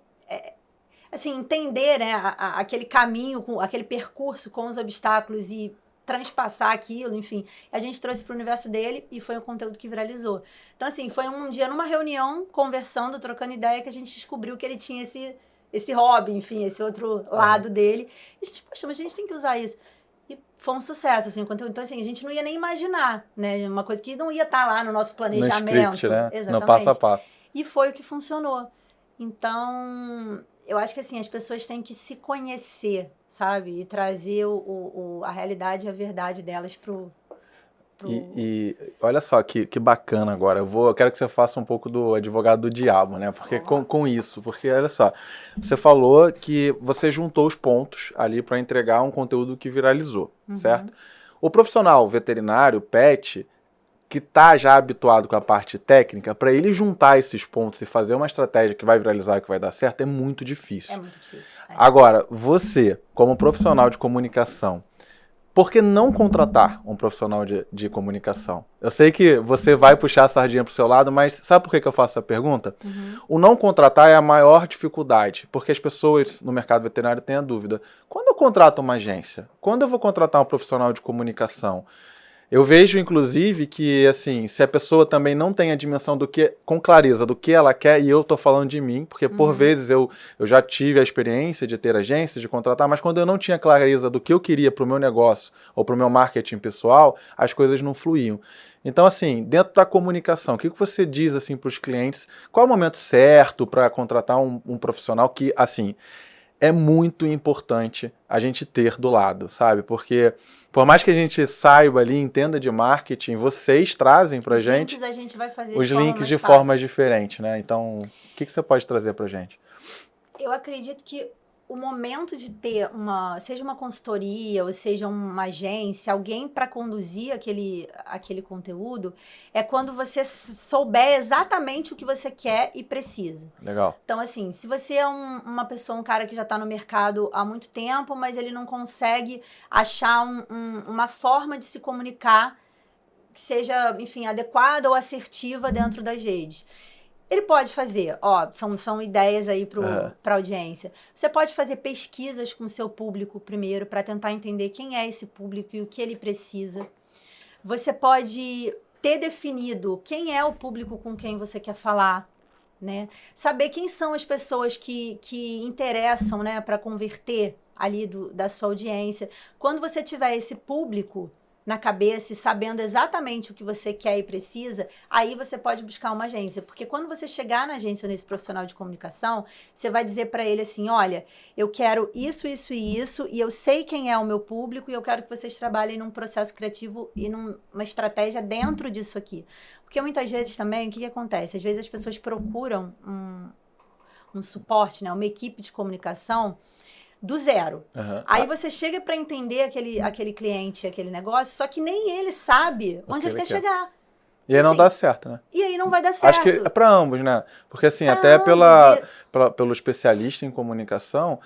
assim, entender, né, aquele caminho, aquele percurso com os obstáculos e transpassar aquilo, enfim. A gente trouxe para o universo dele e foi um conteúdo que viralizou. Então, assim, foi um dia numa reunião, conversando, trocando ideia, que a gente descobriu que ele tinha esse hobby, enfim, esse outro lado dele. E a gente, poxa, mas a gente tem que usar isso. E foi um sucesso, assim, o conteúdo. Então, assim, a gente não ia nem imaginar, né? Uma coisa que não ia estar lá no nosso planejamento. No script, né? Exatamente. No passo a passo. E foi o que funcionou. Então, eu acho que assim, as pessoas têm que se conhecer, sabe? E trazer a realidade e a verdade delas pro... E olha só que bacana agora. Eu quero que você faça um pouco do advogado do diabo, né? Porque com isso, porque olha só, você falou que você juntou os pontos ali para entregar um conteúdo que viralizou, certo? O profissional veterinário, pet, que está já habituado com a parte técnica, para ele juntar esses pontos e fazer uma estratégia que vai viralizar e que vai dar certo, é muito difícil. É muito difícil. Agora, você, como profissional de comunicação, por que não contratar um profissional de comunicação? Eu sei que você vai puxar a sardinha para o seu lado, mas sabe por que eu faço essa pergunta? O não contratar é a maior dificuldade, porque as pessoas no mercado veterinário têm a dúvida. Quando eu contrato uma agência? Quando eu vou contratar um profissional de comunicação? Eu vejo, inclusive, que assim, se a pessoa também não tem a dimensão com clareza do que ela quer, e eu estou falando de mim, porque por vezes eu já tive a experiência de ter agência, de contratar, mas quando eu não tinha clareza do que eu queria para o meu negócio ou para o meu marketing pessoal, as coisas não fluíam. Então, assim, dentro da comunicação, o que você diz assim, para os clientes? Qual é o momento certo para contratar um profissional que, assim, é muito importante a gente ter do lado, sabe? Porque por mais que a gente saiba ali, entenda de marketing, vocês trazem pra gente... Os links a gente vai fazer os links de forma diferente, né? Então, o que você pode trazer pra gente? Eu acredito que o momento de ter seja uma consultoria ou seja uma agência, alguém para conduzir aquele conteúdo, é quando você souber exatamente o que você quer e precisa. Legal. Então, assim, se você é uma pessoa, um cara que já está no mercado há muito tempo, mas ele não consegue achar uma forma de se comunicar que seja, enfim, adequada ou assertiva dentro das redes. Ele pode fazer, são ideias aí para a audiência. Você pode fazer pesquisas com o seu público primeiro para tentar entender quem é esse público e o que ele precisa. Você pode ter definido quem é o público com quem você quer falar, né? Saber quem são as pessoas que interessam, né, para converter ali da sua audiência. Quando você tiver esse público na cabeça e sabendo exatamente o que você quer e precisa, aí você pode buscar uma agência. Porque quando você chegar na agência, nesse profissional de comunicação, você vai dizer para ele assim, olha, eu quero isso, isso e isso, e eu sei quem é o meu público, e eu quero que vocês trabalhem num processo criativo e numa estratégia dentro disso aqui. Porque muitas vezes também, o que acontece? Às vezes as pessoas procuram um suporte, né, uma equipe de comunicação do zero. Aí você chega para entender aquele cliente, aquele negócio, só que nem ele sabe onde ele quer chegar. E aí não dá certo, né? E aí não vai dar certo. Acho que é para ambos, né? Porque assim, até pelo especialista em comunicação,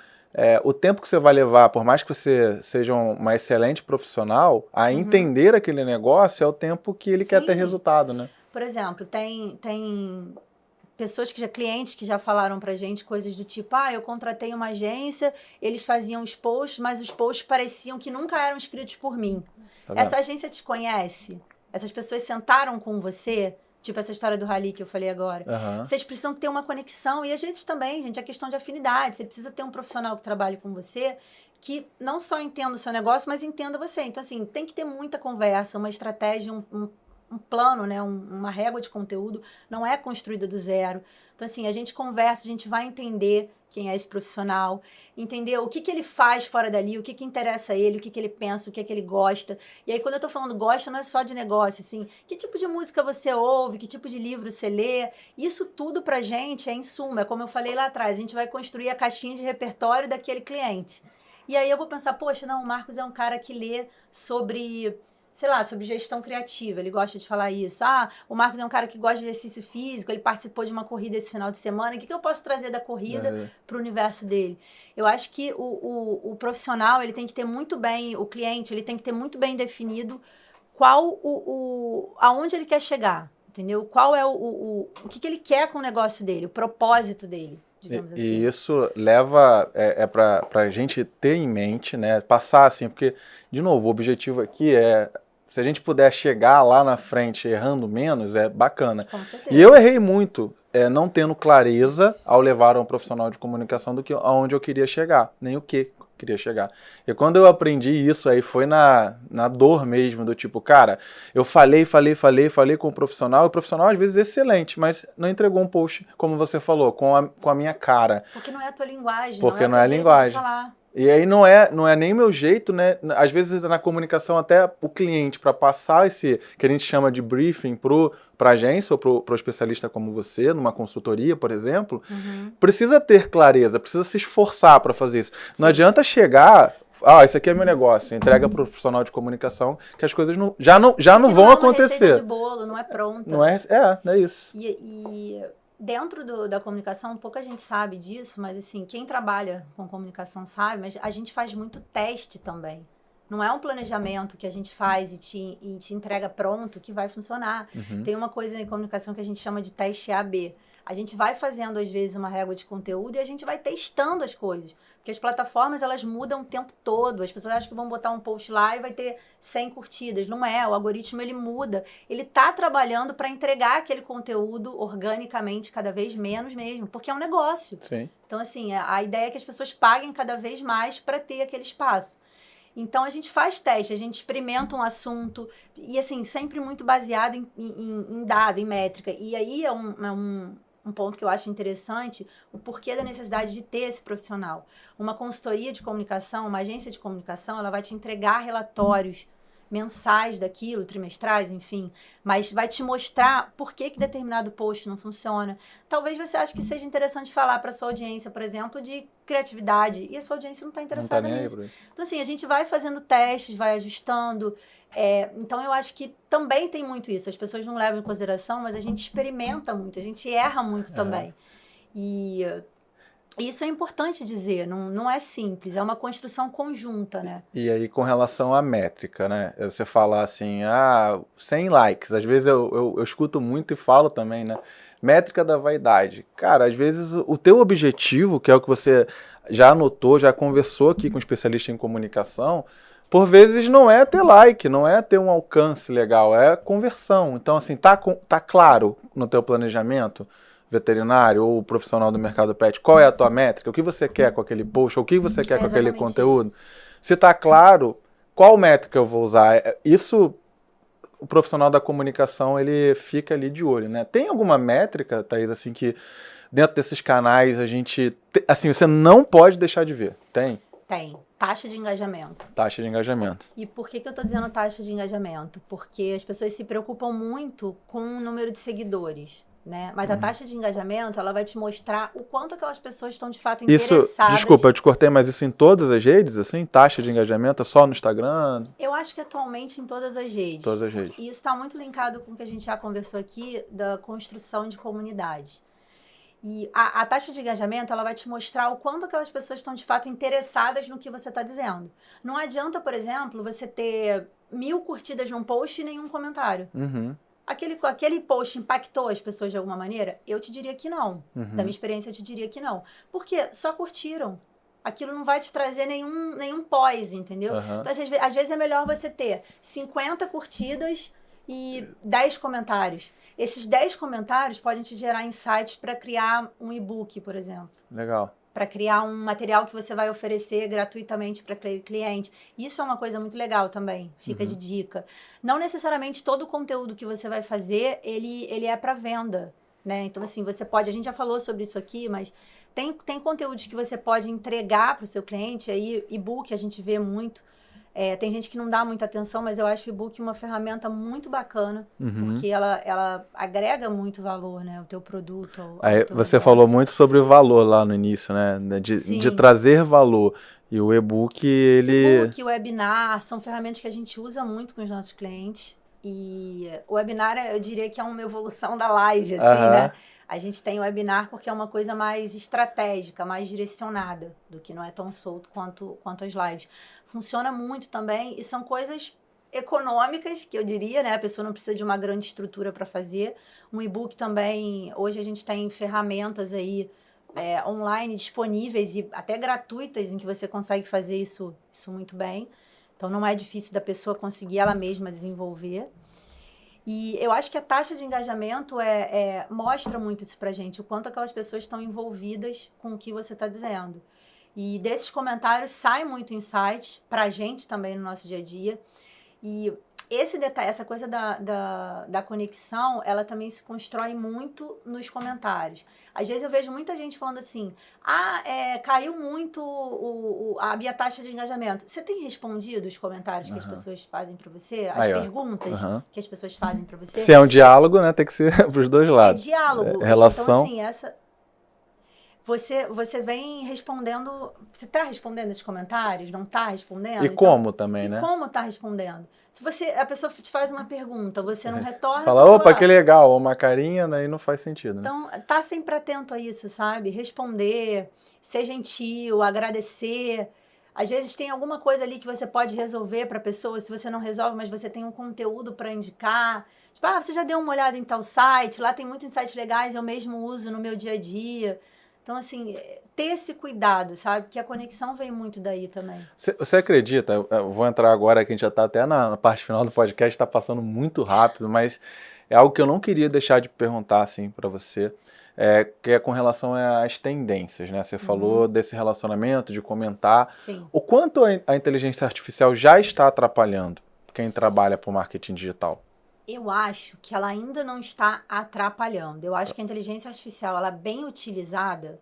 o tempo que você vai levar, por mais que você seja uma excelente profissional, a entender aquele negócio é o tempo que ele quer ter resultado, né? Por exemplo, tem pessoas clientes que já falaram pra gente coisas do tipo, eu contratei uma agência, eles faziam os posts, mas os posts pareciam que nunca eram escritos por mim. Essa agência te conhece? Essas pessoas sentaram com você? Tipo essa história do rally que eu falei agora. Vocês precisam ter uma conexão. E às vezes também, gente, é questão de afinidade. Você precisa ter um profissional que trabalhe com você que não só entenda o seu negócio, mas entenda você. Então, assim, tem que ter muita conversa, uma estratégia, um plano, né, uma régua de conteúdo, não é construída do zero. Então, assim, a gente conversa, a gente vai entender quem é esse profissional, entender o que ele faz fora dali, o que interessa a ele, o que ele pensa, o que ele gosta. E aí, quando eu tô falando gosta, não é só de negócio, assim, que tipo de música você ouve, que tipo de livro você lê. Isso tudo pra gente é insumo, é como eu falei lá atrás, a gente vai construir a caixinha de repertório daquele cliente. E aí eu vou pensar, poxa, não, o Marcos é um cara que lê sobre gestão criativa, ele gosta de falar isso. O Marcos é um cara que gosta de exercício físico, ele participou de uma corrida esse final de semana, o que eu posso trazer da corrida para o universo dele? Eu acho que o profissional, ele tem que ter muito bem, o cliente, ele tem que ter muito bem definido aonde ele quer chegar, entendeu? Qual é o que ele quer com o negócio dele, o propósito dele. Assim. E isso leva para a gente ter em mente, né? Passar assim, porque, de novo, o objetivo aqui se a gente puder chegar lá na frente errando menos, é bacana. Com certeza. E eu errei muito, não tendo clareza ao levar a um profissional de comunicação do que aonde eu queria chegar, nem o que queria chegar. E quando eu aprendi isso aí foi na dor mesmo, do tipo, cara, eu falei com o profissional às vezes excelente, mas não entregou um post, como você falou, com a minha cara. Porque não é a tua linguagem, porque não é a linguagem. De falar. E aí não é nem meu jeito, né? Às vezes na comunicação até o cliente, para passar esse, que a gente chama de briefing para a agência ou para o especialista como você, numa consultoria, por exemplo, precisa ter clareza, precisa se esforçar para fazer isso. Sim. Não adianta chegar, esse aqui é meu negócio, entrega para o profissional de comunicação, que as coisas já não vão acontecer. Não é receita de bolo, não é pronta. Não é isso. E dentro da comunicação, pouca gente sabe disso, mas assim, quem trabalha com comunicação sabe, mas a gente faz muito teste também. Não é um planejamento que a gente faz e te entrega pronto que vai funcionar. Tem uma coisa em comunicação que a gente chama de teste A/B. A gente vai fazendo, às vezes, uma régua de conteúdo e a gente vai testando as coisas. Porque as plataformas, elas mudam o tempo todo. As pessoas acham que vão botar um post lá e vai ter 100 curtidas. Não é. O algoritmo, ele muda. Ele tá trabalhando para entregar aquele conteúdo organicamente cada vez menos mesmo. Porque é um negócio. Sim. Então, assim, a ideia é que as pessoas paguem cada vez mais para ter aquele espaço. Então, a gente faz teste, a gente experimenta um assunto e, assim, sempre muito baseado em dado, em métrica. E aí é um ponto que eu acho interessante, o porquê da necessidade de ter esse profissional. Uma consultoria de comunicação, uma agência de comunicação, ela vai te entregar relatórios mensais daquilo, trimestrais, enfim, mas vai te mostrar por que determinado post não funciona. Talvez você ache que seja interessante falar para sua audiência, por exemplo, de criatividade, e a sua audiência não está interessada nisso. Então, assim, a gente vai fazendo testes, vai ajustando. Então, eu acho que também tem muito isso. As pessoas não levam em consideração, mas a gente experimenta muito, a gente erra muito também. E isso é importante dizer, não é simples, é uma construção conjunta, né? E aí, com relação à métrica, né? Você fala assim, 100 likes. Às vezes eu escuto muito e falo também, né? Métrica da vaidade. Cara, às vezes o teu objetivo, que é o que você já anotou, já conversou aqui com um especialista em comunicação, por vezes não é ter like, não é ter um alcance legal, é conversão. Então, assim, tá claro no teu planejamento veterinário ou profissional do mercado pet, qual é a tua métrica, o que você quer com aquele post, ou o que você quer com aquele conteúdo. Isso. Se tá claro, qual métrica eu vou usar? Isso, o profissional da comunicação, ele fica ali de olho, né? Tem alguma métrica, Thaís, assim, que dentro desses canais a gente... Assim, você não pode deixar de ver. Tem? Tem. Taxa de engajamento. Taxa de engajamento. E por que eu tô dizendo taxa de engajamento? Porque as pessoas se preocupam muito com o número de seguidores, né? Mas a taxa de engajamento, ela vai te mostrar o quanto aquelas pessoas estão de fato interessadas. Desculpa, eu te cortei, mas isso em todas as redes, assim? Taxa de engajamento é só no Instagram? Eu acho que atualmente em todas as redes. Todas as redes. E isso está muito linkado com o que a gente já conversou aqui da construção de comunidade. E a taxa de engajamento, ela vai te mostrar o quanto aquelas pessoas estão de fato interessadas no que você está dizendo. Não adianta, por exemplo, você ter 1000 curtidas num post e nenhum comentário. Uhum. Aquele post impactou as pessoas de alguma maneira? Eu te diria que não. Da minha experiência, eu te diria que não. Porque só curtiram. Aquilo não vai te trazer nenhum pós, entendeu? Então, assim, às vezes é melhor você ter 50 curtidas e 10 comentários. Esses 10 comentários podem te gerar insights para criar um e-book, por exemplo. Legal. Para criar um material que você vai oferecer gratuitamente para cliente. Isso é uma coisa muito legal também, fica de dica. Não necessariamente todo o conteúdo que você vai fazer, ele é para venda, né? Então, assim, você pode... A gente já falou sobre isso aqui, mas tem conteúdos que você pode entregar para o seu cliente. Aí, e-book a gente vê muito. Tem gente que não dá muita atenção, mas eu acho o e-book uma ferramenta muito bacana, porque ela agrega muito valor, né? O teu produto. Aí teu você negócio. falou muito sobre o valor lá no início, né? De trazer valor. E o e-book, ele... E-book, webinar, são ferramentas que a gente usa muito com os nossos clientes. E o webinar, eu diria que é uma evolução da live, assim, né? A gente tem o webinar porque é uma coisa mais estratégica, mais direcionada, do que não é tão solto quanto as lives. Funciona muito também e são coisas econômicas, que eu diria, né? A pessoa não precisa de uma grande estrutura para fazer. Um e-book também, hoje a gente tem ferramentas aí online disponíveis e até gratuitas em que você consegue fazer isso muito bem. Então, não é difícil da pessoa conseguir ela mesma desenvolver. E eu acho que a taxa de engajamento mostra muito isso pra gente, o quanto aquelas pessoas estão envolvidas com o que você está dizendo. E desses comentários sai muito insight pra gente também no nosso dia a dia. E esse detalhe, essa coisa da conexão, ela também se constrói muito nos comentários. Às vezes eu vejo muita gente falando assim, caiu muito a minha taxa de engajamento. Você tem respondido os comentários que as pessoas fazem para você? As perguntas que as pessoas fazem para você? Se é um diálogo, né, tem que ser pros dois lados. É diálogo. Relação. Então, assim, Você vem respondendo... Você está respondendo esses comentários? Não está respondendo? E como também, né? E como está respondendo? Se a pessoa te faz uma pergunta, você não retorna... Fala, opa, que legal, uma carinha, daí não faz sentido, né? Então, tá sempre atento a isso, sabe? Responder, ser gentil, agradecer. Às vezes tem alguma coisa ali que você pode resolver para a pessoa, se você não resolve, mas você tem um conteúdo para indicar. Tipo, você já deu uma olhada em tal site, lá tem muitos insights legais, eu mesmo uso no meu dia a dia. Então, assim, ter esse cuidado, sabe? Que a conexão vem muito daí também. Você acredita? Eu vou entrar agora, que a gente já está até na parte final do podcast, está passando muito rápido, mas é algo que eu não queria deixar de perguntar, assim, para você, que é com relação às tendências, né? Você falou desse relacionamento, de comentar. Sim. O quanto a inteligência artificial já está atrapalhando quem trabalha para o marketing digital? Eu acho que ela ainda não está atrapalhando. Eu acho que a inteligência artificial, ela bem utilizada,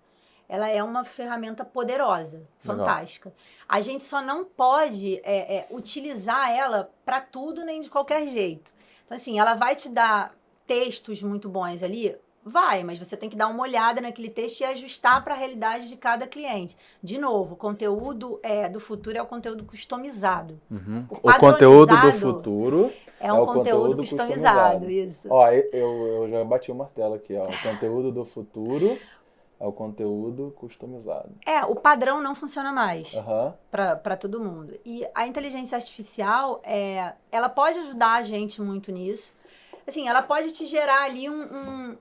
ela é uma ferramenta poderosa, fantástica. Legal. A gente só não pode utilizar ela para tudo nem de qualquer jeito. Então, assim, ela vai te dar textos muito bons ali? Vai, mas você tem que dar uma olhada naquele texto e ajustar para a realidade de cada cliente. De novo, o conteúdo do futuro é o conteúdo customizado. O conteúdo do futuro é um conteúdo customizado, isso. Ó, eu já bati o martelo aqui, ó. O conteúdo do futuro é o conteúdo customizado. O padrão não funciona mais para todo mundo. E a inteligência artificial, ela pode ajudar a gente muito nisso. Assim, ela pode te gerar ali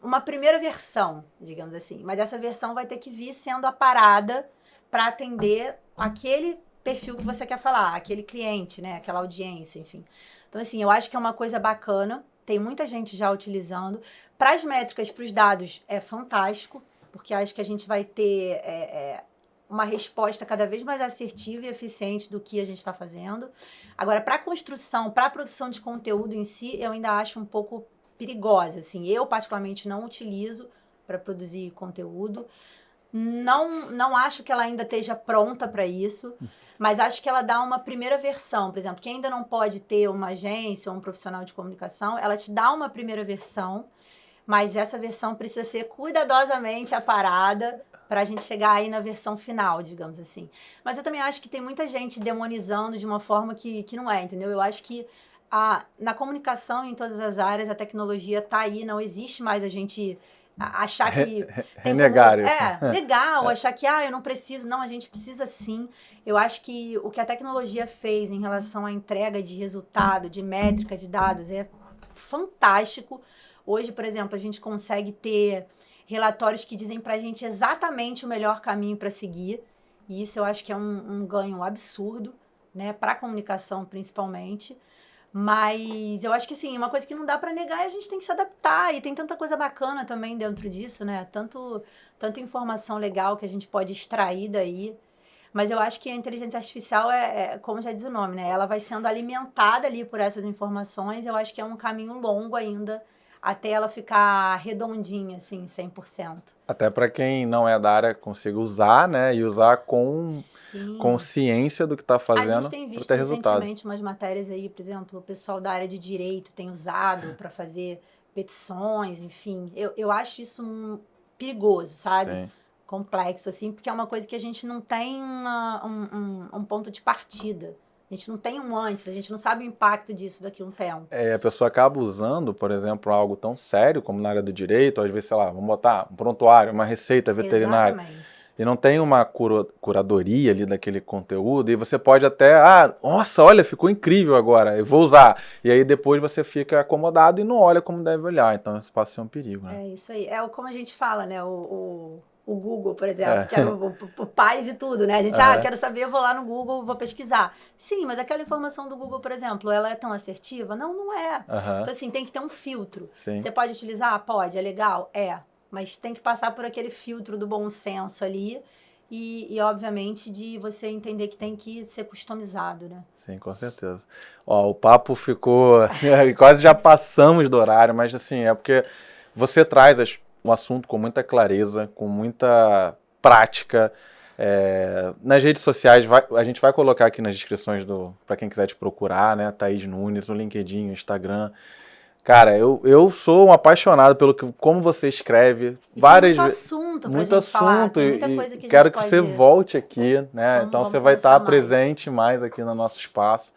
uma primeira versão, digamos assim. Mas essa versão vai ter que vir sendo aparada para atender aquele perfil que você quer falar, aquele cliente, né? Aquela audiência, enfim. Então, assim, eu acho que é uma coisa bacana. Tem muita gente já utilizando. Para as métricas, para os dados, é fantástico. Porque acho que a gente vai ter uma resposta cada vez mais assertiva e eficiente do que a gente está fazendo. Agora, para a construção, para a produção de conteúdo em si, eu ainda acho um pouco perigosa. Assim, eu, particularmente, não utilizo para produzir conteúdo. Não acho que ela ainda esteja pronta para isso, mas acho que ela dá uma primeira versão. Por exemplo, quem ainda não pode ter uma agência ou um profissional de comunicação, ela te dá uma primeira versão, mas essa versão precisa ser cuidadosamente aparada para a gente chegar aí na versão final, digamos assim. Mas eu também acho que tem muita gente demonizando de uma forma que não é, entendeu? Eu acho que na comunicação, em todas as áreas, a tecnologia está aí, não existe mais a gente achar que tem renegar como, isso. legal, achar que eu não preciso. Não, a gente precisa sim. Eu acho que o que a tecnologia fez em relação à entrega de resultado, de métrica, de dados, é fantástico. Hoje, por exemplo, a gente consegue ter relatórios que dizem pra gente exatamente o melhor caminho para seguir. E isso eu acho que é um ganho absurdo, né, para a comunicação principalmente. Mas eu acho que, assim, uma coisa que não dá para negar é a gente tem que se adaptar. E tem tanta coisa bacana também dentro disso, né? Tanta informação legal que a gente pode extrair daí. Mas eu acho que a inteligência artificial como já diz o nome, né? Ela vai sendo alimentada ali por essas informações. Eu acho que é um caminho longo ainda até ela ficar redondinha, assim, 100%. Até para quem não é da área consiga usar, né? E usar com Sim. consciência do que está A fazendo gente tem para visto ter resultado. recentemente umas matérias aí, por exemplo, o pessoal da área de direito tem usado para fazer petições, enfim. Eu acho isso perigoso, sabe? Sim. Complexo, assim, porque é uma coisa que a gente não tem um ponto de partida. A gente não tem um antes, a gente não sabe o impacto disso daqui a um tempo. A pessoa acaba usando, por exemplo, algo tão sério como na área do direito, às vezes, sei lá, vamos botar um prontuário, uma receita veterinária. Exatamente. E não tem uma curadoria ali daquele conteúdo, e você pode até, nossa, olha, ficou incrível agora, eu vou usar. E aí depois você fica acomodado e não olha como deve olhar, então isso passa a ser um perigo, né? É isso aí. Como a gente fala, né? O Google, por exemplo, que era o pai de tudo, né? A gente, quero saber, eu vou lá no Google, vou pesquisar. Sim, mas aquela informação do Google, por exemplo, ela é tão assertiva? Não, não é. Então, assim, tem que ter um filtro. Sim. Você pode utilizar? Pode, é legal? É. Mas tem que passar por aquele filtro do bom senso ali e obviamente, de você entender que tem que ser customizado, né? Sim, com certeza. Ó, o papo ficou... quase já passamos do horário, mas assim, é porque você traz um assunto com muita clareza, com muita prática. Nas redes sociais, a gente vai colocar aqui nas descrições para quem quiser te procurar, né? Thaís Nunes, no LinkedIn, no Instagram. Cara, eu sou um apaixonado pelo como você escreve. Muito assunto pra gente falar, tem muita coisa que a gente quero que você volte aqui, né? Então você vai estar presente mais aqui no nosso espaço.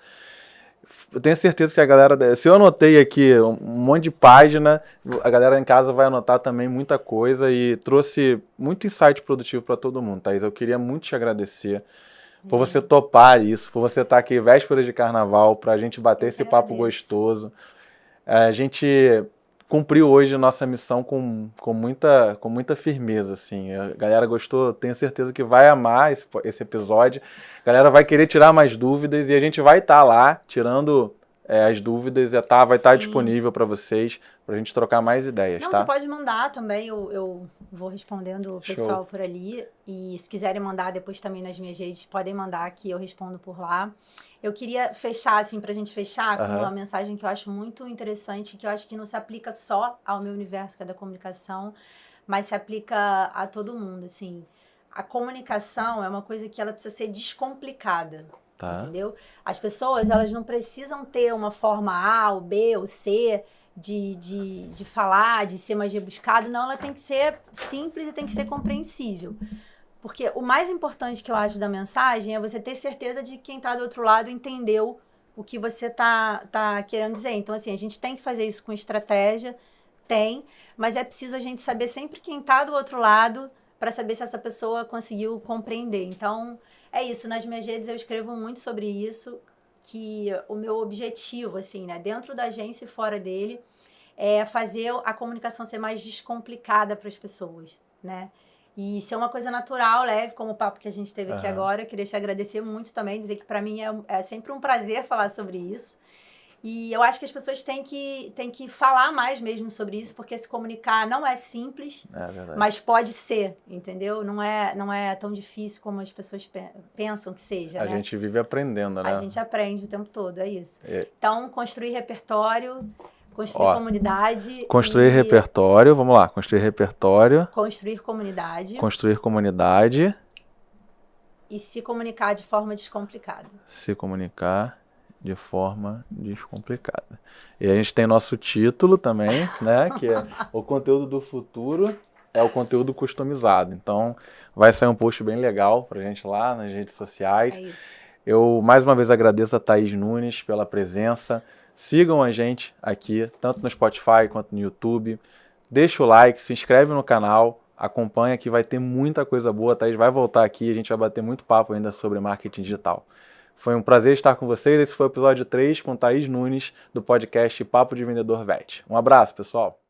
Eu tenho certeza que a galera... Se eu anotei aqui um monte de página, a galera em casa vai anotar também muita coisa e trouxe muito insight produtivo para todo mundo, Thaís. Eu queria muito te agradecer por você topar isso, por você estar aqui véspera de carnaval, para a gente bater esse papo gostoso. A gente cumpriu hoje a nossa missão com muita firmeza, assim. A galera gostou, tenho certeza que vai amar esse episódio. A galera vai querer tirar mais dúvidas e a gente vai estar lá tirando as dúvidas e vai estar disponível para vocês, para a gente trocar mais ideias, Não, tá? você pode mandar também, eu vou respondendo o pessoal por ali. E se quiserem mandar depois também nas minhas redes, podem mandar que eu respondo por lá. Eu queria fechar, assim, pra gente fechar com uma mensagem que eu acho muito interessante, que eu acho que não se aplica só ao meu universo, que é da comunicação, mas se aplica a todo mundo, assim. A comunicação é uma coisa que ela precisa ser descomplicada, entendeu? As pessoas, elas não precisam ter uma forma A, ou B, ou C de falar, de ser mais rebuscado. Não, ela tem que ser simples e tem que ser compreensível. Porque o mais importante que eu acho da mensagem é você ter certeza de que quem está do outro lado entendeu o que você tá querendo dizer. Então, assim, a gente tem que fazer isso com estratégia, mas é preciso a gente saber sempre quem está do outro lado para saber se essa pessoa conseguiu compreender. Então, é isso. Nas minhas redes eu escrevo muito sobre isso, que o meu objetivo, assim, né, dentro da agência e fora dele, é fazer a comunicação ser mais descomplicada para as pessoas, né? E ser uma coisa natural, leve, como o papo que a gente teve aqui agora. Eu queria te agradecer muito também, dizer que para mim é sempre um prazer falar sobre isso. E eu acho que as pessoas têm que falar mais mesmo sobre isso, porque se comunicar não é simples, mas pode ser, entendeu? Não é tão difícil como as pessoas pensam que seja, A né? gente vive aprendendo, né? A gente aprende o tempo todo, é isso. Então, construir repertório, construir comunidade. Construir repertório, vamos lá. Construir repertório. Construir comunidade. Construir comunidade. E se comunicar de forma descomplicada. Se comunicar de forma descomplicada. E a gente tem nosso título também, né? Que é o conteúdo do futuro é o conteúdo customizado. Então, vai sair um post bem legal pra gente lá nas redes sociais. É isso. Eu, mais uma vez, agradeço a Thaís Nunes pela presença. Sigam a gente aqui, tanto no Spotify quanto no YouTube. Deixa o like, se inscreve no canal, acompanha que vai ter muita coisa boa. A Thaís vai voltar aqui, a gente vai bater muito papo ainda sobre marketing digital. Foi um prazer estar com vocês. Esse foi o episódio 3 com Thaís Nunes, do podcast Papo de Vendedor VET. Um abraço, pessoal!